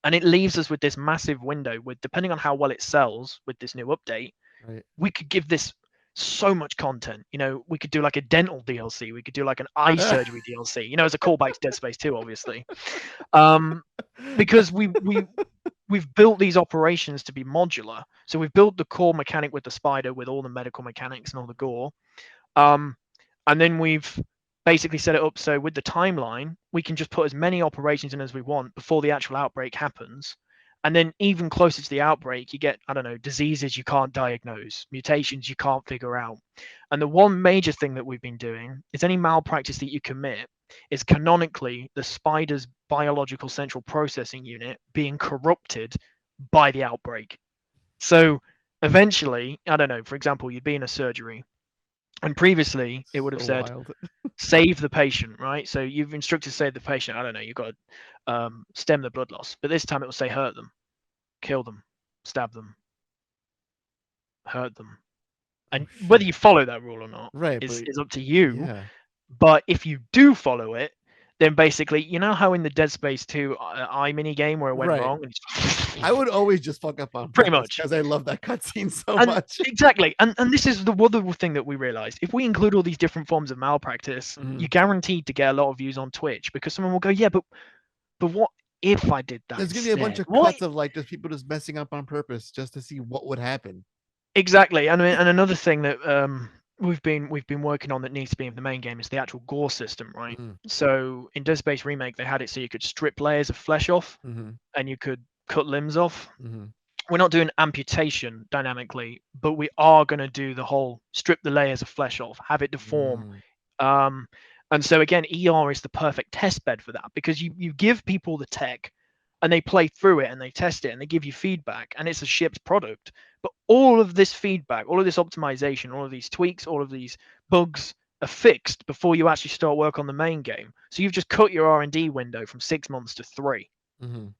And it leaves us with this massive window with, depending on how well it sells with this new update, Right. we could give this so much content. You know, we could do like a dental DLC, we could do like an eye surgery DLC, you know, as a callback to Dead Space 2, obviously. Because we've built these operations to be modular. So we've built the core mechanic with the spider, with all the medical mechanics and all the gore. Um, and then we've basically set it up so with the timeline, we can just put as many operations in as we want before the actual outbreak happens. And then even closer to the outbreak, you get, I don't know, diseases you can't diagnose, mutations you can't figure out. And the one major thing that we've been doing is any malpractice that you commit is canonically the spider's biological central processing unit being corrupted by the outbreak. So eventually, I don't know, for example, you'd be in a surgery, and previously it would have So said wild. save the patient, right? So you've instructed to save the patient. I don't know, you've got to stem the blood loss, but this time it will say hurt them, kill them, stab them, hurt them. Oh And whether shit. you follow that rule or not Right, is but is up to you. yeah. But if you do follow it, then basically, you know how in the Dead Space 2 eye mini game where it went Right. wrong, and I would always just fuck up on pretty purpose much. because I love that cutscene so And much. exactly, and this is the other thing that we realized. If we include all these different forms of malpractice, Mhm. you're guaranteed to get a lot of views on Twitch, because someone will go, yeah, but what if I did that There's gonna be a bunch instead? of What cuts of like just people just messing up on purpose just to see what would happen. exactly? And I mean, and another thing that we've been working on that needs to be in the main game is the actual gore system, right? Mhm. So in Dead Space Remake, they had it so you could strip layers of flesh off Mhm. and you could cut limbs off. Mhm. We're not doing amputation dynamically, but we are going to do the whole strip the layers of flesh off, have it deform. Mm. Um, and so again, ER is the perfect test bed for that, because you give people the tech and they play through it and they test it and they give you feedback, and it's a shipped product. But all of this feedback, all of this optimization, all of these tweaks, all of these bugs are fixed before you actually start work on the main game. So you've just cut your R&D window from 6 months to 3. Mhm.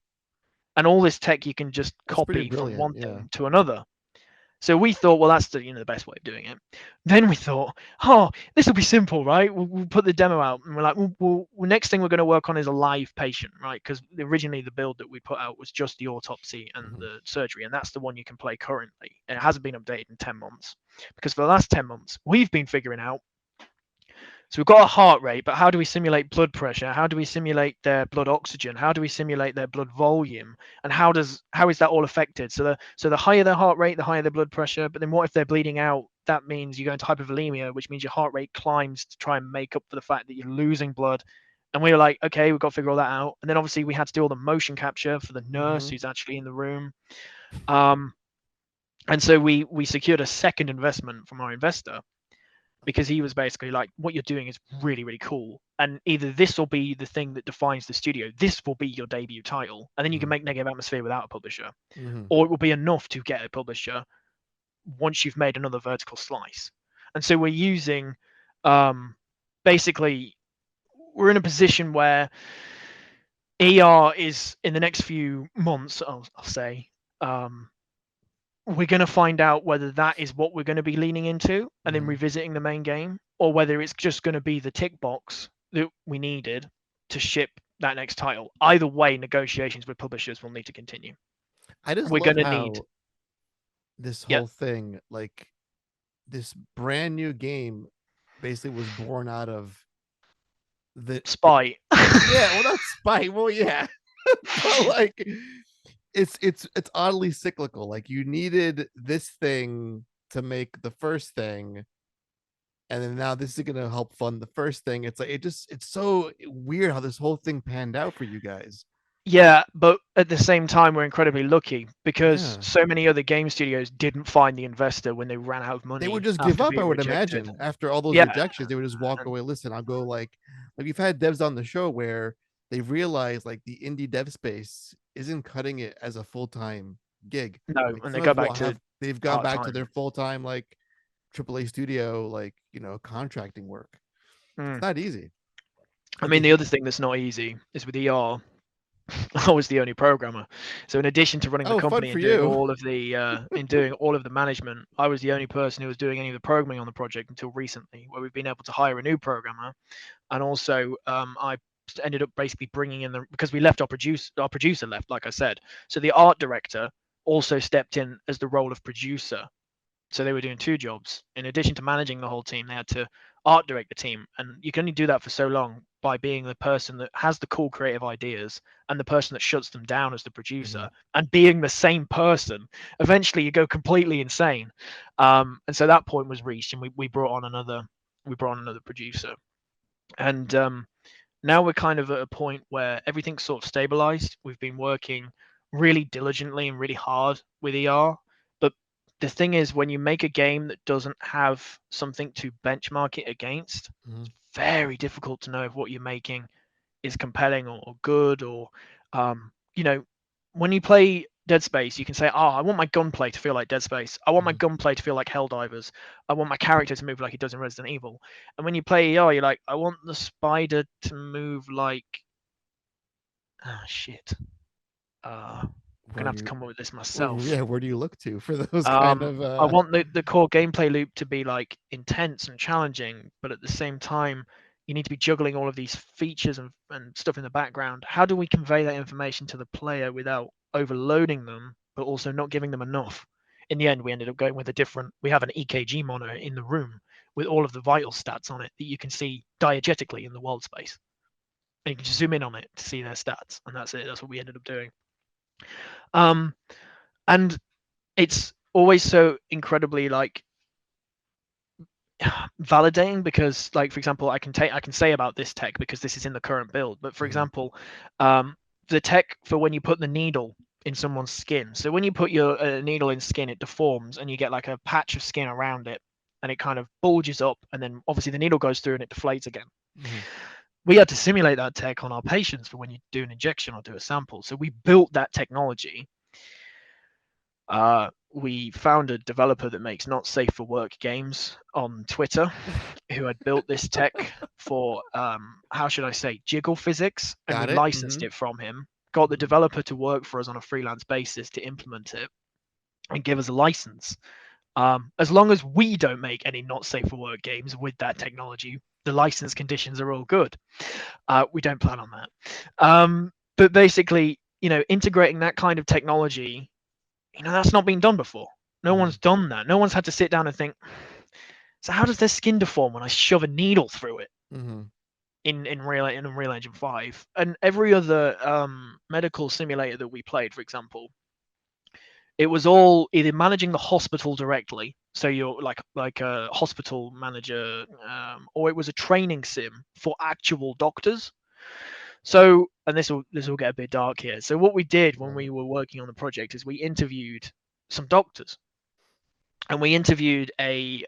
And all this tech you can just That's pretty copy from brilliant. one Yeah. thing to another. So we thought, well, that's the best way of doing it. Then we thought, oh, this will be simple, right? We'll put the demo out, and we're like, next thing we're going to work on is a live patient, right? Because originally the build that we put out was just the autopsy and Mhm. the surgery, and that's the one you can play currently. And it hasn't been updated in 10 months, because for the last 10 months we've been figuring out. So we've got a heart rate, but how do we simulate blood pressure? How do we simulate their blood oxygen? How do we simulate their blood volume? And how is that all affected? So the higher their heart rate, the higher their blood pressure. But then what if they're bleeding out? That means you go into hypovolemia, which means your heart rate climbs to try and make up for the fact that you're losing blood. And we were like, okay, we've got to figure all that out. And then obviously we had to do all the motion capture for the nurse Mhm. who's actually in the room. Um, and so we secured a second investment from our investor, because he was basically like, what you're doing is really, really cool. And either this will be the thing that defines the studio, this will be your debut title, and then you can Mhm. make Negative Atmosphere without a publisher, Mhm. or it will be enough to get a publisher once you've made another vertical slice. And so we're using Basically, we're in a position where ER is in the next few months, I'll say, we're going to find out whether that is what we're going to be leaning into and then revisiting the main game, or whether it's just going to be the tick box that we needed to ship that next title. Either way, negotiations with publishers will need to continue. I just We're love going to need, how this yeah, whole thing, like this brand new game, basically was born out of the spite. yeah, well, not spite. Well, yeah, but like it's oddly cyclical. Like you needed this thing to make the first thing, and then now this is gonna help fund the first thing. It's like it's so weird how this whole thing panned out for you guys. Yeah, but at the same time, we're incredibly lucky because Yeah. so many other game studios didn't find the investor when they ran out of They would money just give after up, I being would rejected. imagine. After all those Yeah, rejections, they would just walk and away. Listen, I'll go like we've had devs on the show where they realize like the indie dev space isn't cutting it as a full-time gig. no, Like and they some go of back what to have they've gone part back to time. their full-time like AAA studio, like, contracting work. It's Mm. not easy. I And to mean, the hear other thing that's not easy is with ER. I was the only programmer, so in addition to running the oh, fun company for and doing you. all of the doing all of the management, I was the only person who was doing any of the programming on the project until recently, where we've been able to hire a new programmer, and also I ended up basically bringing in the because we left our producer left, like I said, so the art director also stepped in as the role of producer. So they were doing two jobs. In addition to managing the whole team, they had to art direct the team. And you can only do that for so long by being the person that has the cool creative ideas and the person that shuts them down as the Mhm. producer and being the same person. Eventually you go completely insane. And so that point was reached and we brought on another producer. And now we're kind of at a point where everything's sort of stabilized. We've been working really diligently and really hard with ER. But the thing is, when you make a game that doesn't have something to benchmark it against, Mhm. it's very difficult to know if what you're making is compelling or good or you know when you play Dead Space you can say, oh, I want my gunplay to feel like Dead Space, I want my Mhm. gunplay to feel like Helldivers, I want my character to move like he does in Resident Evil. And when you play ER you're like, I want the spider to move like, ah, shit, I'm Where gonna do have to you come up with this myself. yeah, where do you look to for those kind of I want the core gameplay loop to be like intense and challenging, but at the same time, you need to be juggling all of these features and stuff in the background. How do we convey that information to the player without overloading them, but also not giving them enough? In the end, we ended up going with we have an EKG monitor in the room with all of the vital stats on it that you can see diegetically in the world space. And you can just zoom in on it to see their stats. And that's it. That's what we ended up doing. Um, and it's always so incredibly like validating because, like, for example, I can say about this tech because this is in the current build, but for Mhm. example, the tech for when you put the needle in someone's skin, so when you put your needle in skin it deforms and you get like a patch of skin around it and it kind of bulges up and then obviously the needle goes through and it deflates again. Mhm. We had to simulate that tech on our patients for when you do an injection or do a sample, so we built that technology. We found a developer that makes not safe for work games on Twitter who had built this tech for, how should I say, jiggle physics, and we Got it. licensed Mhm. it from him, got the Mhm. developer to work for us on a freelance basis to implement it and give us a license. As long as we don't make any not safe for work games with that technology, the license conditions are all good. We don't plan on that. But basically, integrating that kind of technology, that's not been done before. No Mhm. one's done that. No one's had to sit down and think, so how does their skin deform when I shove a needle through it Mhm. in Unreal Engine 5? And every other medical simulator that we played, for example, it was all either managing the hospital directly, so you're like a hospital manager, or it was a training sim for actual doctors. So, and this will get a bit dark here. So what we did when Love we it. were working on the project is we interviewed some doctors, and we interviewed a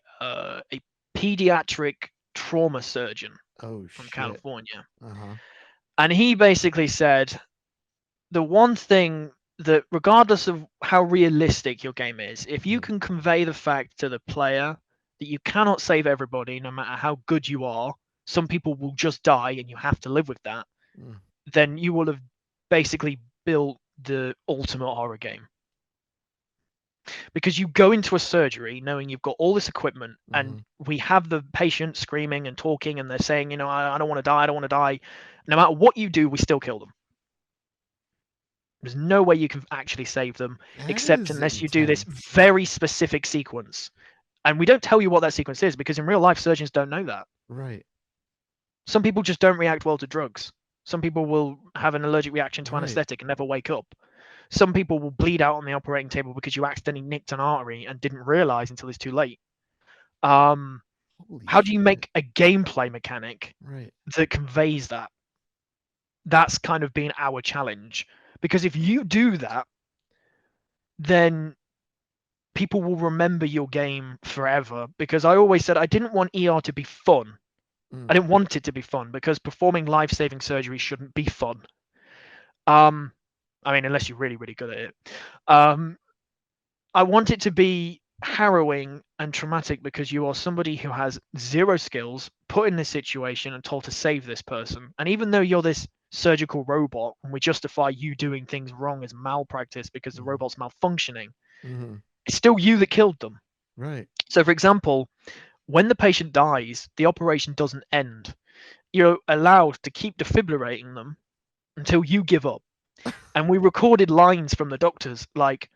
pediatric trauma surgeon Oh from shit. California, Uh-huh. and he basically said the one thing that regardless of how realistic your game is, if you Mhm. can convey the fact to the player that you cannot save everybody no matter how good you are. Some people will just die and you have to live with that. Mm. Then you will have basically built the ultimate horror game. Because you go into a surgery knowing you've got all this equipment and we have the patient screaming and talking and they're saying, I don't want to die, I don't want to die. No matter what you do, we still kill them. There's no way you can actually save them That except is unless you do this intense. very specific sequence. And we don't tell you what that sequence is because in real life, surgeons don't know that. Right. Some people just don't react well to drugs. Some people will have an allergic reaction to Right. anesthetic and never wake up. Some people will bleed out on the operating table because you accidentally nicked an artery and didn't realize until it's too late. Holy How do you shit. make a gameplay mechanic Right. that conveys that? That's kind of been our challenge. Because if you do that, then people will remember your game forever. Because I always said I didn't want ER to be fun. I didn't want it to be fun because performing life-saving surgery shouldn't be fun. I mean, unless you're really, really good at it. I want it to be harrowing and traumatic because you are somebody who has zero skills, put in this situation and told to save this person. And even though you're this surgical robot and we justify you doing things wrong as malpractice because the robot's malfunctioning, it's still you that killed them. Right. So, for example, when the patient dies, the operation doesn't end. You're allowed to keep defibrillating them until you give up. And we recorded lines from the doctors like,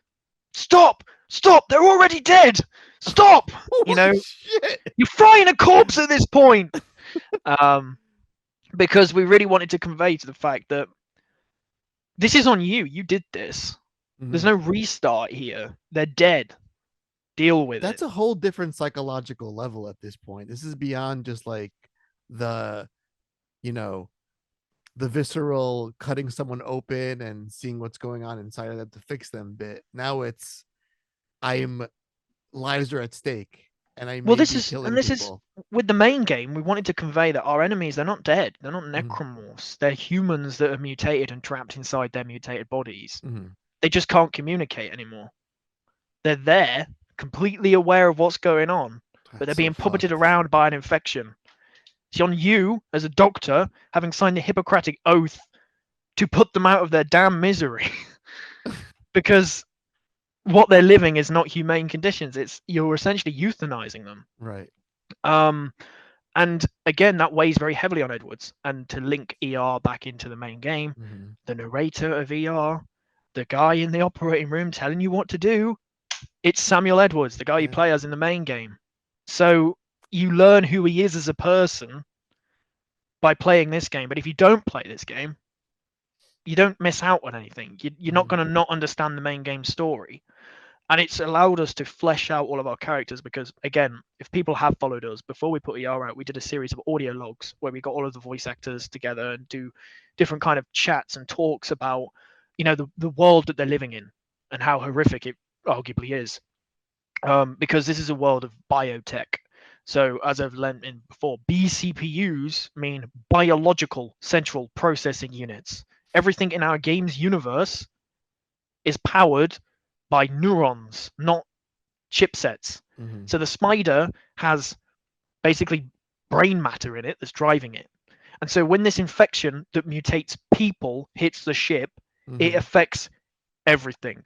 stop, they're already dead. Stop. Shit. You're frying a corpse at this point. Because we really wanted to convey to the fact that this is on you. You did this. There's no restart here. They're dead. Deal with That's it. a whole different psychological level at this point. This is beyond just like the, the visceral cutting someone open and seeing what's going on inside of them to fix them bit. Now it's lives are at stake and I may be killing people. With the main game, we wanted to convey that our enemies, they're not dead. They're not necromorphs. They're humans that are mutated and trapped inside their mutated bodies. They just can't communicate anymore. They're there, completely aware of what's going on, but they're being puppeted around by an infection. It's on you, as a doctor, having signed the Hippocratic Oath, to put them out of their damn misery. Because what they're living is not humane conditions. You're essentially euthanizing them. Right. And again, that weighs very heavily on Edwards. And to link ER back into the main game, the narrator of ER, the guy in the operating room telling you what to do, it's Samuel Edwards, the guy you play as in the main game. So you learn who he is as a person by playing this game. But if you don't play this game, you don't miss out on anything. You're not going to not understand the main game story. And it's allowed us to flesh out all of our characters because, again, if people have followed us, before we put ER out, we did a series of audio logs where we got all of the voice actors together and do different kind of chats and talks about, the world that they're living in and how horrific it arguably is. Because this is a world of biotech. So as I've lent in before, BCPUs mean biological central processing units. Everything in our game's universe is powered by neurons, not chipsets. So the spider has basically brain matter in it that's driving it. And so when this infection that mutates people hits the ship, it affects everything.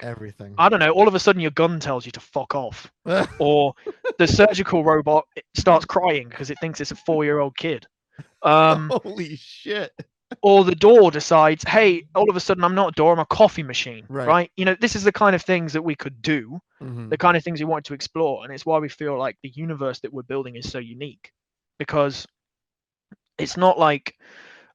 I don't know, all of a sudden your gun tells you to fuck off. Or the surgical robot starts crying because it thinks it's a 4-year-old kid. Holy shit. Or the door decides, hey, all of a sudden I'm not a door, I'm a coffee machine, right? This is the kind of things that we could do, the kind of things we want to explore. And it's why we feel like the universe that we're building is so unique. Because it's not like,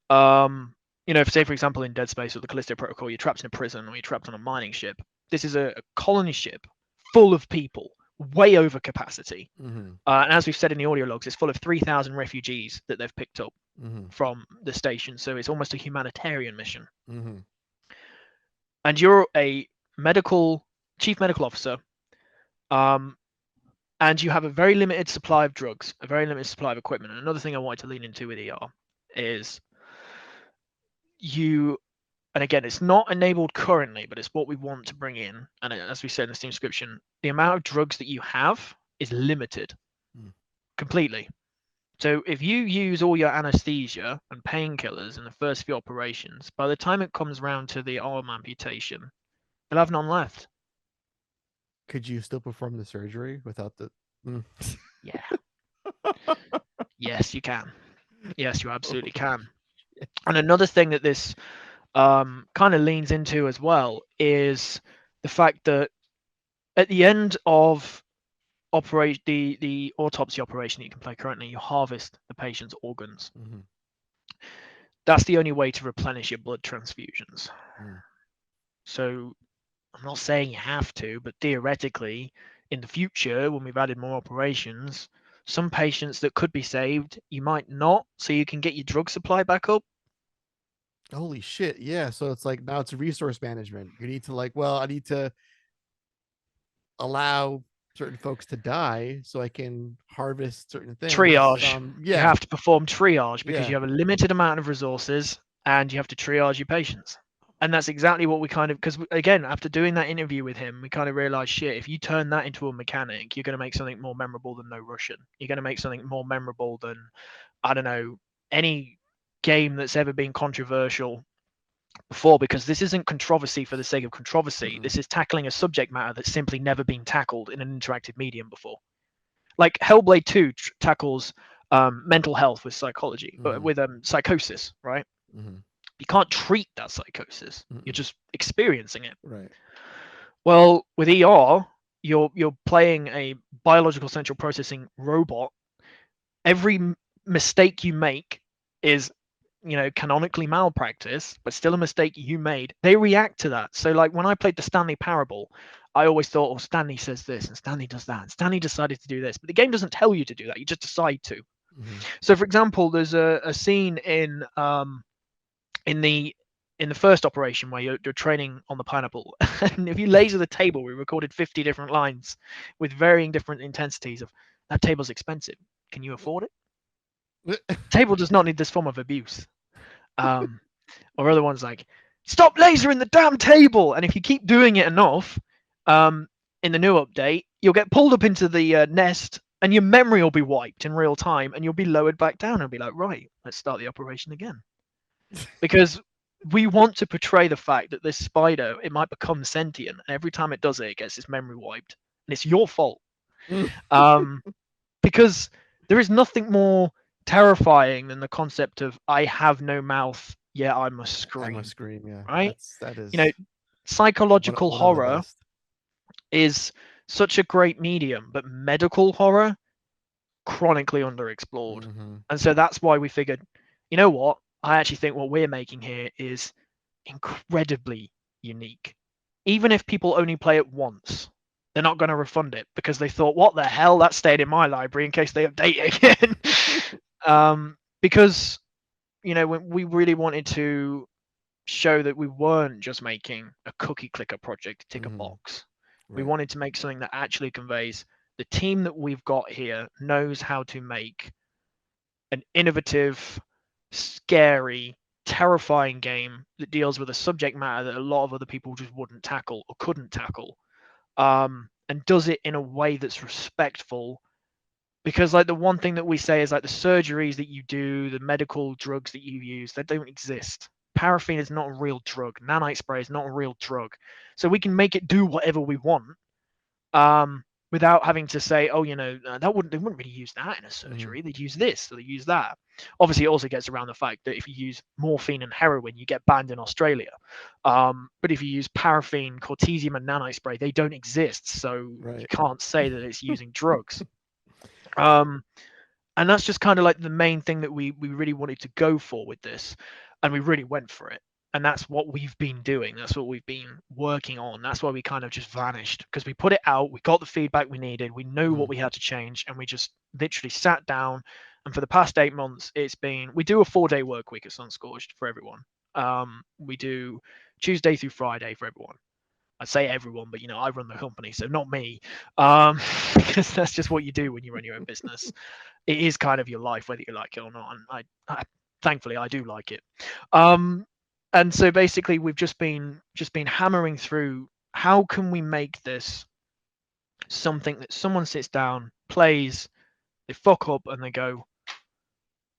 say, for example, in Dead Space or the Callisto Protocol, you're trapped in a prison or you're trapped on a mining ship. This is a colony ship full of people, way over capacity. And as we've said in the audio logs, it's full of 3,000 refugees that they've picked up from the station. So it's almost a humanitarian mission. And you're a chief medical officer, and you have a very limited supply of drugs, a very limited supply of equipment. And another thing I wanted to lean into with ER is and again, it's not enabled currently, but it's what we want to bring in. And as we said in the Steam description, the amount of drugs that you have is limited. completely. So if you use all your anesthesia and painkillers in the first few operations, by the time it comes round to the arm amputation, they'll have none left. Could you still perform the surgery without the? Mm. Yeah. Yes, you can. Yes, you Oh, absolutely can. And another thing that this kind of leans into as well is the fact that at the end of operate the autopsy operation that you can play currently, you harvest the patient's organs. mhm, That's the only way to replenish your blood transfusions. mm. So I'm not saying you have to, but theoretically, in the future, when we've added more operations, some patients that could be saved, you might not, so you can get your drug supply back up. Holy shit! Yeah, so it's like now it's resource management. You need to like, well, I need to allow certain folks to die so I can harvest certain things. Triage. You Yeah, have to perform triage because yeah. you have a limited amount of resources and you have to triage your patients. And that's exactly what we kind of, because again, after doing that interview with him, we kind of realized, shit, if you turn that into a mechanic, you're going to make something more memorable than No Russian. You're going to make something more memorable than, I don't know, any game that's ever been controversial before, because this isn't controversy for the sake of controversy. Mm-mm, This is tackling a subject matter that's simply never been tackled in an interactive medium before. Like Hellblade 2 tackles mental health with psychology, mm-hmm, with psychosis, right? mm-hmm, You can't treat that psychosis. You're mm-mm. just experiencing it. Right. Well, with ER, you're playing a biological central processing robot. Every mistake you make is, canonically malpractice, but still a mistake you made. They react to that. So like when I played the Stanley Parable, I always thought, oh, Stanley says this and Stanley does that and Stanley decided to do this, but the game doesn't tell you to do that. You just decide to. Mm-hmm. So for example, there's a scene in the first operation where you're training on the pineapple, and if you laser the table, we recorded 50 different lines with varying different intensities of that table's expensive. Can you afford it? Table does not need this form of abuse. Um, or other ones like, stop lasering the damn table. And if you keep doing it enough, um, in the new update, you'll get pulled up into the nest and your memory will be wiped in real time and you'll be lowered back down and be like, right, let's start the operation again. Because we want to portray the fact that this spider, it might become sentient, and every time it does it, it gets its memory wiped. And it's your fault. Um, because there is nothing more terrifying than the concept of I have no mouth, yet I must I must scream, scream. Yeah, right? that You know, is psychological one of the horror best. is such a great medium, but medical horror chronically underexplored. Mm-hmm. And so that's why we figured, you know what? I actually think what we're making here is incredibly unique. Even if people only play it once, they're not going to refund it because they thought, what the hell? That stayed in my library in case they update it again. Because, we really wanted to show that we weren't just making a cookie clicker project to tick a Mm-hmm. box. We Right. wanted to make something that actually conveys the team that we've got here knows how to make an innovative, scary, terrifying game that deals with a subject matter that a lot of other people just wouldn't tackle or couldn't tackle, and does it in a way that's respectful. Because like the one thing that we say is like the surgeries that you do, the medical drugs that you use, they don't exist. Paraffin is not a real drug. Nanite spray is not a real drug. So we can make it do whatever we want, um, without having to say, oh, they wouldn't really use that in a Mm-hmm. surgery. They'd use this, or they use that. Obviously, it also gets around the fact that if you use morphine and heroin, you get banned in Australia. But if you use paraffin, cortesium, and nanite spray, they don't exist. So you Right. can't say that it's using drugs. Um, and that's just kind of like the main thing that we really wanted to go for with this, and we really went for it. And that's what we've been doing, that's what we've been working on. That's why we kind of just vanished, because we put it out, we got the feedback we needed, we knew Mm-hmm. what we had to change, and we just literally sat down. And for the past 8 months, we do a 4-day work week at Sunscorched for everyone. We do Tuesday through Friday for everyone. I say everyone, but I run the company, so not me, because that's just what you do when you run your own business. It is kind of your life, whether you like it or not. And I thankfully I do like it. Um, and so basically, we've just been hammering through how can we make this something that someone sits down, plays, They fuck up and they go,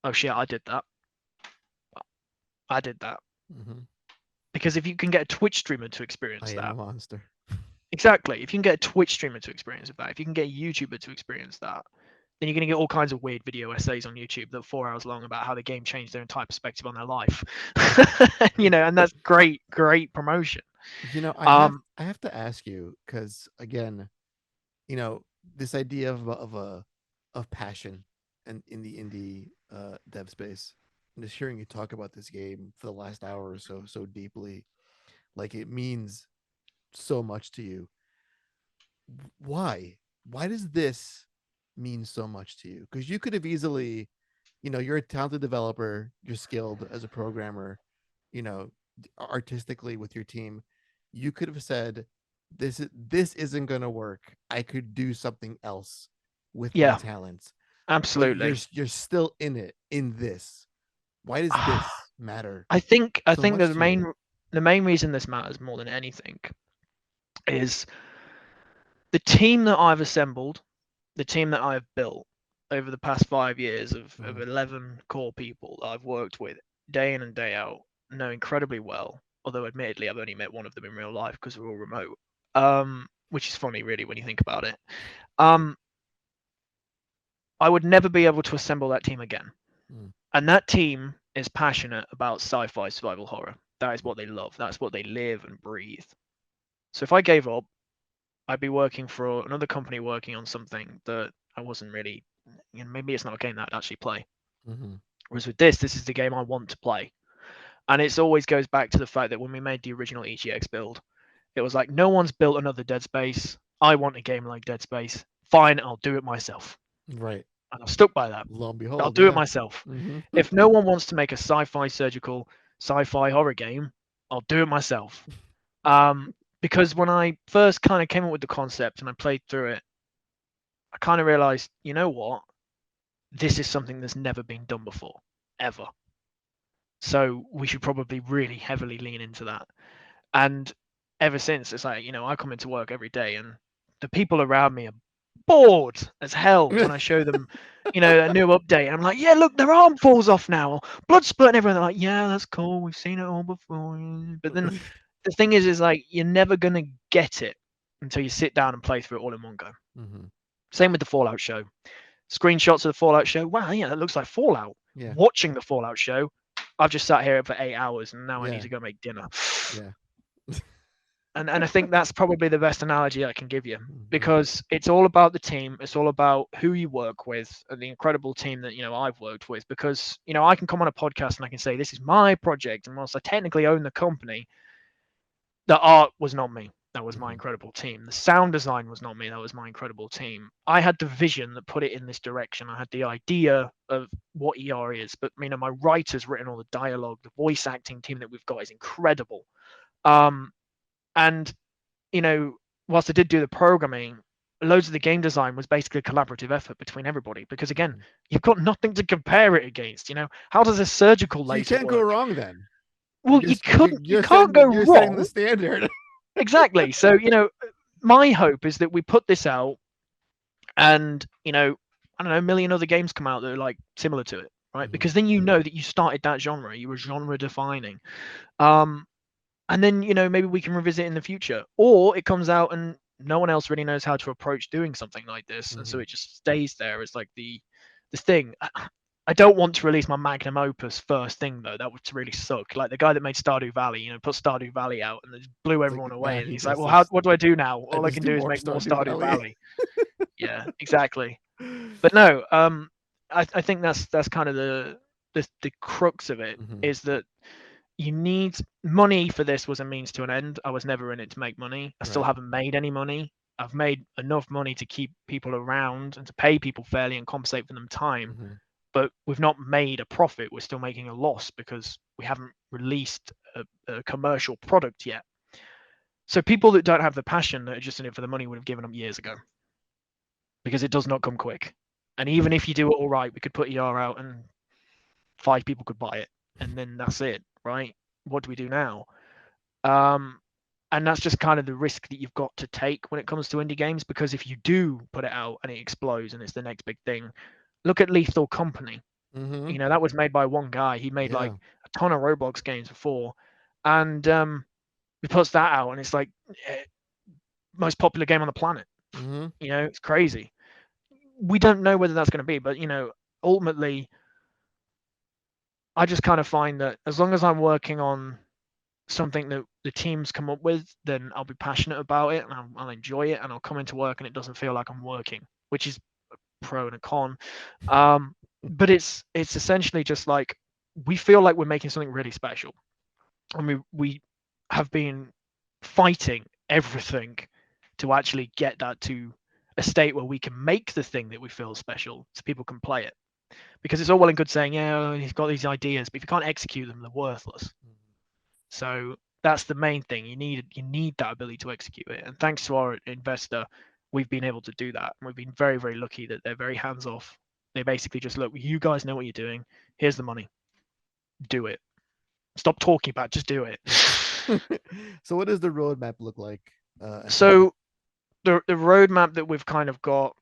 oh shit, I did that. I did that. Mhm. Because if you can get a Twitch streamer to I experience am a that, monster. exactly. If you can get a Twitch streamer to experience that, if you can get a YouTuber to experience that, then you're going to get all kinds of weird video essays on YouTube that are 4 hours long about how the game changed their entire perspective on their life. And that's great, great promotion. I Um, have to ask you because again, this idea of passion and in the indie dev space, and just hearing you talk about this game for the last hour or so deeply, like it means so much to you. Why? Why does this mean so much to you? Because you could have easily, you're a talented developer, you're skilled as a programmer, you know, artistically with your team. You could have said, this isn't gonna work. I could do something else with my yeah, talents. But you're absolutely. you're still in it in this. Why does this matter I so think that much to you? the main reason this matters more than anything is the team that I've assembled, the team that I've built over the past 5 years of Mhm. 11 core people that I've worked with day in and day out, know incredibly well. Although, admittedly, I've only met one of them in real life because we're all remote. Which is funny, really, when you think about it. Um, I would never be able to assemble that team again. Mm. And that team is passionate about sci-fi survival horror. That is what they love. That's what they live and breathe. So if I gave up, I'd be working for another company working on something that I wasn't really, maybe it's not a game that I'd actually play. Mhm. Whereas with this is the game I want to play. And it always goes back to the fact that when we made the original EGX build, it was like, no one's built another Dead Space. I want a game like Dead Space. Fine, I'll do it myself. Right. And I've stuck by that. Lo and I'll behold, do it yeah. myself. Mhm. If no one wants to make a sci-fi surgical, sci-fi horror game, I'll do it myself. Um, because when I first kind of came up with the concept and I played through it, I kind of realized, you know what? This is something that's never been done before, ever. So we should probably really heavily lean into that. And ever since, it's like, I come into work every day and the people around me are bored as hell when I show them, a new update. And I'm like, yeah, look, their arm falls off now. Blood spurting everywhere. They're like, yeah, that's cool. We've seen it all before. But then the thing is like, you're never going to get it until you sit down and play through it all in one go. Mhm. Same with the Fallout show. Screenshots of the Fallout show. Wow, yeah, that looks like Fallout. Yeah. Watching the Fallout show, I've just sat here for 8 hours and now I need Yeah. to go make dinner. Yeah. And I think that's probably the best analogy I can give you Mhm. because it's all about the team. It's all about who you work with and the incredible team that I've worked with. Because I can come on a podcast and I can say this is my project, and whilst I technically own the company, the art was not me. That was my Mhm. incredible team. The sound design was not me. That was my incredible team. I had the vision that put it in this direction. I had the idea of what ER is, but my writer's written all the dialogue. The voice acting team that we've got is incredible. And whilst I did do the programming, loads of the game design was basically a collaborative effort between everybody. Because again, Mhm. you've got nothing to compare it against. How does a surgical So you laser can't go work? wrong then. Well, you can't go You're setting the wrong. standard. Exactly. So my hope is that we put this out, and I don't know, a million other games come out that are like similar to it, right? Mhm. Because then that you started that genre, you were genre defining. Um, and then maybe we can revisit in the future, or it comes out and no one else really knows how to approach doing something like this, and so Mhm. it just stays there as like the thing. I don't want to release my magnum opus first thing though. That would really suck. Like the guy that made Stardew Valley, put Stardew Valley out and it blew It's like everyone now away. And he he's like, just "Well, just what do I do now? I All I just can do do is more make more Stardew Stardew Valley. Valley." Yeah, exactly. But no, I think that's kind of the crux of it Mhm. is that you need money for this was a means to an end. I was never in it to make money. I still Right. haven't made any money. I've made enough money to keep people around and to pay people fairly and compensate for them time, Mhm. but we've not made a profit. We're still making a loss because we haven't released a commercial product yet. So people that don't have the passion that are just in it for the money would have given up years ago because it does not come quick. And even Yeah. if you do it all right, we could put ER out and 5 people could buy it, and then that's it, right? What do we do now? Um, and that's just kind of the risk that you've got to take when it comes to indie games, because if you do put it out and it explodes and it's the next big thing, Look at Lethal Company. Mm-hmm. You know, that was made by one guy. He made like Yeah. a ton of Roblox games before, and he puts that out, and it's like most popular game on the planet. Mm-hmm. You know, it's crazy. We don't know whether that's going to be, but you know, ultimately, I just kind of find that as long as I'm working on something that the teams come up with, then I'll be passionate about it and I'll enjoy it and I'll come into work and it doesn't feel like I'm working, which is a pro and a con. Um, but it's essentially just like we feel like we're making something really special, and we have been fighting everything to actually get that to a state where we can make the thing that we feel special so people can play it, because it's all well and good saying, yeah, he's got these ideas, but if you can't execute them, they're worthless. So that's the main thing. You need that ability to execute it. And thanks to our investor, we've been able to do that. And we've been very, very lucky that they're very hands off. They basically just look, you guys know what you're doing. Here's the money. Do it. Stop talking about it, just do it. So what does the roadmap look like ahead? So the roadmap that we've kind of got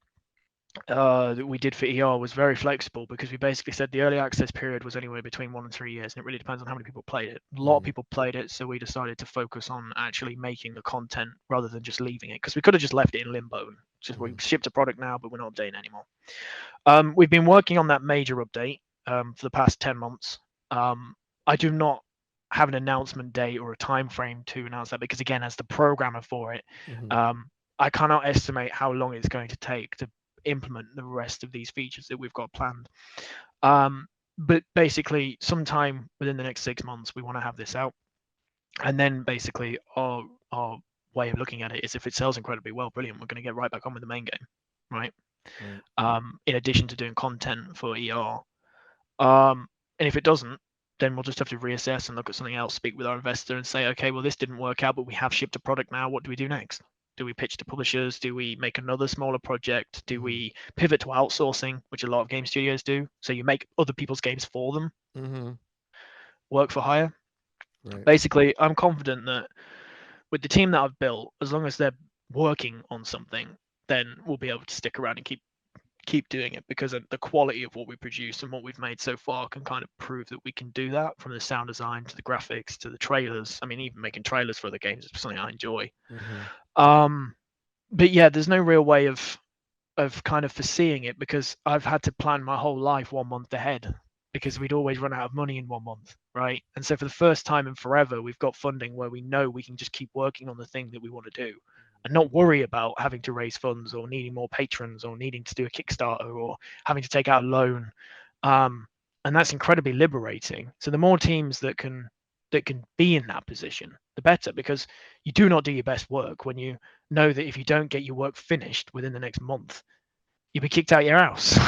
that we did for ER was very flexible, because we basically said the early access period was anywhere between 1 and 3 years, and it really depends on how many people played it. A lot of Mm. people played it, so we decided to focus on actually making the content rather than just leaving it, because we could have just left it in limbo and just we Mhm. shipped a product now, but we're not updating anymore. We've been working on that major update for the past 10 months. I do not have an announcement date or a time frame to announce that, because again, as the programmer for it, Mhm. I cannot estimate how long it's going to take to implement the rest of these features that we've got planned. Um, but basically, sometime within the next 6 months, we want to have this out, and then basically our way of looking at it is, if it sells incredibly well, brilliant, we're going to get right back on with the main game, right? Right. In addition to doing content for ER. And if it doesn't, then we'll just have to reassess and look at something else, speak with our investor and say, okay, well, this didn't work out, but we have shipped a product now. What do we do next? Do we pitch to publishers? Do we make another smaller project? Do Mhm. we pivot to outsourcing, which a lot of game studios do? So you make other people's games for them, Mhm. work for hire. Right. Basically, I'm confident that with the team that I've built, as long as they're working on something, then we'll be able to stick around and keep doing it, because the quality of what we produce and what we've made so far can kind of prove that we can do that, from the sound design to the graphics to the trailers. I mean, even making trailers for other games is something I enjoy. Mhm. um but yeah, there's no real way of kind of foreseeing it, because I've had to plan my whole life 1 month ahead, because we'd always run out of money in 1 month, right? And so for the first time in forever, we've got funding where we know we can just keep working on the thing that we want to do and not worry about having to raise funds or needing more patrons or needing to do a Kickstarter or having to take out a loan. Um, and that's incredibly liberating. So the more teams that can be in that position, the better, because you do not do your best work when you know that if you don't get your work finished within the next month, you'll be kicked out your house.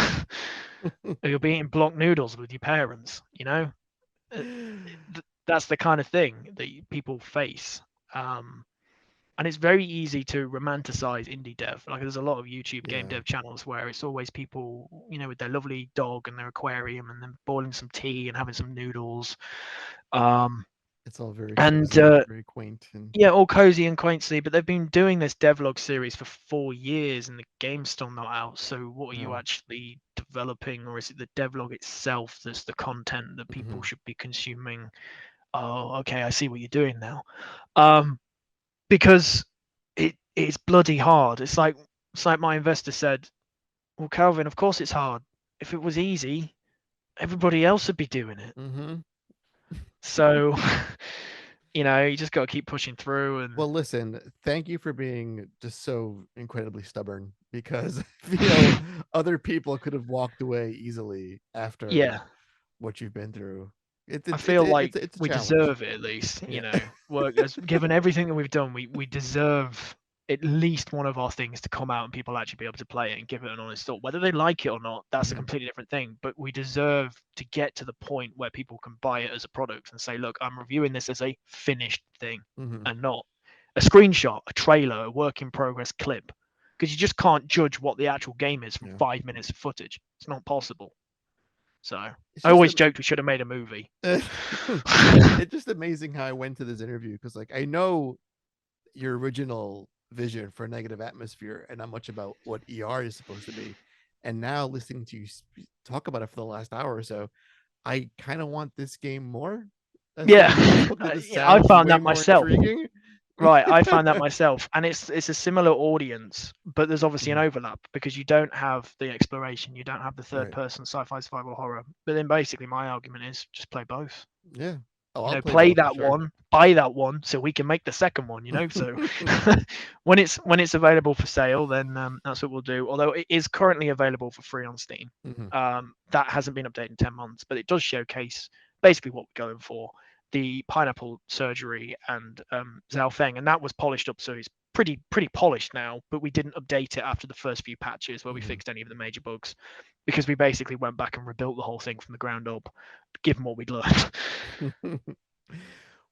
Or you'll be eating block noodles with your parents, you know? Uh, That's the kind of thing that people face. Um, and it's very easy to romanticize indie dev. Like, there's a lot of YouTube game Yeah. dev channels where it's always people, with their lovely dog and their aquarium and then boiling some tea and having some noodles. Um, It's all very and cozy, very quaint, and Yeah, all cozy and quaintly, but they've been doing this devlog series for 4 years and the game's still not out. So what are you no. actually developing, or is it the devlog itself that's the content that people Mhm. should be consuming? Oh, okay, I see what you're doing now. Um, because it's bloody hard. It's like my investor said, well, Calvin, of course it's hard. If it was easy, everybody else would be doing it. Mhm. So, you just got to keep pushing through and Well, listen, thank you for being just so incredibly stubborn, because I feel other people could have walked away easily after yeah. what you've been through. I feel like It's a we challenge. deserve it at least, Yeah. Work as given everything that we've done, we deserve at least one of our things to come out and people actually be able to play it and give it an honest thought. Whether they like it or not, that's a Mhm. completely different thing. But we deserve to get to the point where people can buy it as a product and say, look, I'm reviewing this as a finished thing Mhm. and not a screenshot, a trailer, a work in progress clip. Because you just can't judge what the actual game is from Yeah. 5 minutes of footage. It's not possible. So It's I just always joked we should have made a movie. it's just amazing how I went to this interview, because like I know your original vision for Negative Atmosphere and not much about what ER is supposed to be. and now listening to you talk about it for the last hour or so, I kind of want this game more as soon Yeah, as possible because this I sounds found way that more myself. intriguing. Right, I found that myself, and it's a similar audience, but there's obviously an Mhm. overlap because you don't have the exploration, you don't have the third Right. person sci-fi survival horror. But then basically my argument is just play both. Yeah. Oh, You I'll know, play play both for that sure. one, buy that one, so we can make the second one. You know, so when it's available for sale, then that's what we'll do. Although it is currently available for free on Steam, Mhm. that hasn't been updated in 10 months, but it does showcase basically what we're going for: the pineapple surgery and Zhao Feng, and that was polished up, so it's pretty polished now. But we didn't update it after the first few patches where we Mhm. fixed any of the major bugs, because we basically went back and rebuilt the whole thing from the ground up, given what we'd learned.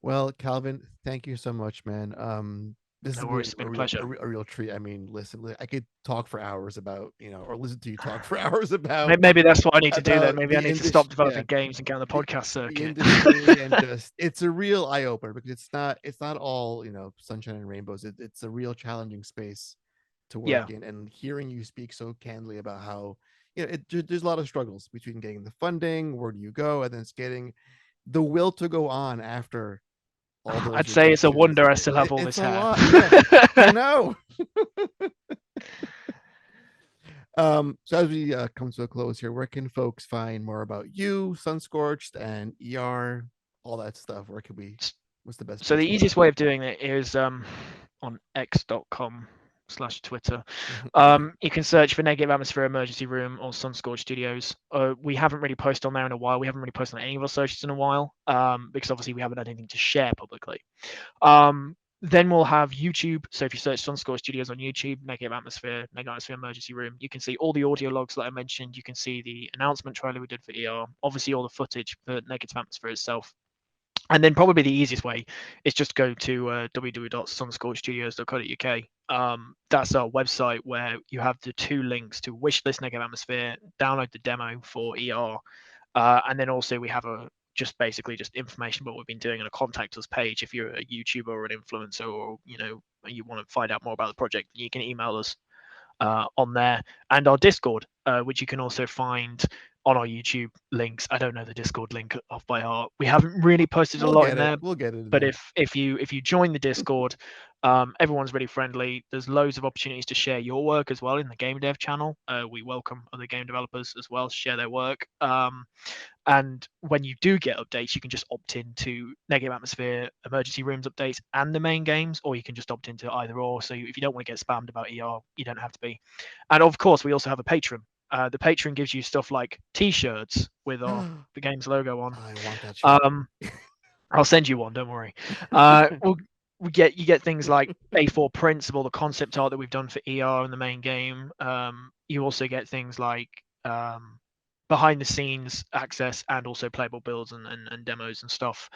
Well, Calvin, thank you so much, man. This has No been worries, it's a been a real pleasure. a real treat. I mean, listen, I could talk for hours about, or listen to you talk for hours Maybe that's what I need to do then. Maybe I the need to stop industry, yeah, developing games and get on the the podcast the circuit. industry, and just it's a real eye opener because it's not all sunshine and rainbows. It's a real challenging space to Yeah, work in, and hearing you speak so candidly about how there's a lot of struggles between getting the funding, where do you go, and then it's getting the will to go on after all those I'd say it's a rejections. wonder I still have all It's this a hair. lot. Yeah, I know. So as we come to a close here, where can folks find more about you, Sunscorched, and ER, all that stuff? Where can we? What's the best So place the for that? easiest way of doing it is on x.com/Twitter. Mhm. You can search for Negative Atmosphere Emergency Room or Sunscorched Studios. We haven't really posted on there in a while. We haven't really posted on any of our socials in a while, because obviously we haven't had anything to share publicly. Then we'll have YouTube. So if you search Sunscorched Studios on YouTube, Negative Atmosphere Emergency Room, you can see all the audio logs that I mentioned. You can see the announcement trailer we did for ER. Obviously, all the footage for Negative Atmosphere itself. And then probably the easiest way is just go to www.sunscorchedstudios.co.uk. That's our website where you have the two links to wishlist Negative Atmosphere, download the demo for ER, and then also we have a just basically just information about what we've been doing and a contact us page. If you're a YouTuber or an influencer, or you want to find out more about the project, you can email us on there, and our Discord, which you can also find on our YouTube links. I don't know the Discord link off by heart. We haven't really posted a We'll lot get in it. there, We'll get it in but there. if you join the Discord, everyone's really friendly. There's loads of opportunities to share your work as well in the game dev channel. We welcome other game developers as well to share their work. And when you do get updates, you can just opt into Negative Atmosphere Emergency Rooms updates and the main games, or you can just opt into either or. So if you don't want to get spammed about ER, you don't have to be. And of course, we also have a Patreon. The Patreon gives you stuff like T-shirts with the game's logo on. I want that shirt. Um, I'll send you one. Don't worry. We get things like A4 prints of all the concept art that we've done for ER and the main game. You also get things like behind the scenes access and also playable builds and demos and stuff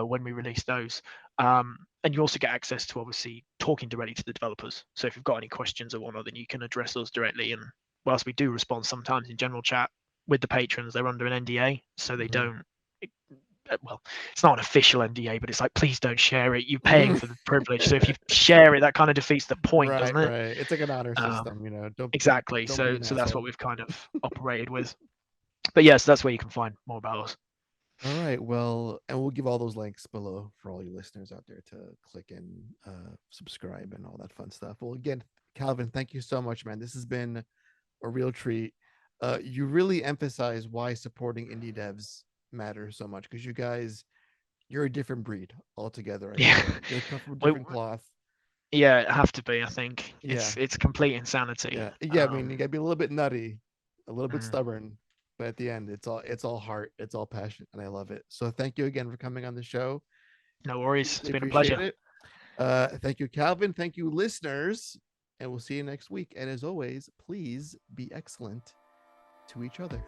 when we release those. And you also get access to obviously talking directly to the developers. So if you've got any questions or whatnot, then you can address us directly. And whilst we do respond sometimes in general chat with the patrons, they're under an NDA, so they Mhm. don't well, it's not an official NDA, but it's like, please don't share it. You're paying Mhm. for the privilege. So if you share it, that kind of defeats the point, Right, doesn't it? right. It's like an honor Um, system. Don't exactly. don't be So an that's what asshole. we've kind of operated with. But yes, that's where you can find more about us. All right. Well, and we'll give all those links below for all you listeners out there to click and subscribe and all that fun stuff. Well, again, Calvin, thank you so much, man. This has been a real treat. You really emphasize why supporting indie devs matters so much because you're a different breed altogether. I feel Yeah, like you're cut from a we, different cloth. yeah, it have to be. I think Yeah, it's complete insanity. yeah. I mean, you gotta be a little bit nutty, a little bit Mm, stubborn, but at the end, it's all heart, it's all passion, and I love it. So thank you again for coming on the show. no worries. It's Greatly been a appreciate pleasure. it. Thank you, Calvin. Thank you, listeners, and we'll see you next week. And as always, please be excellent to each other.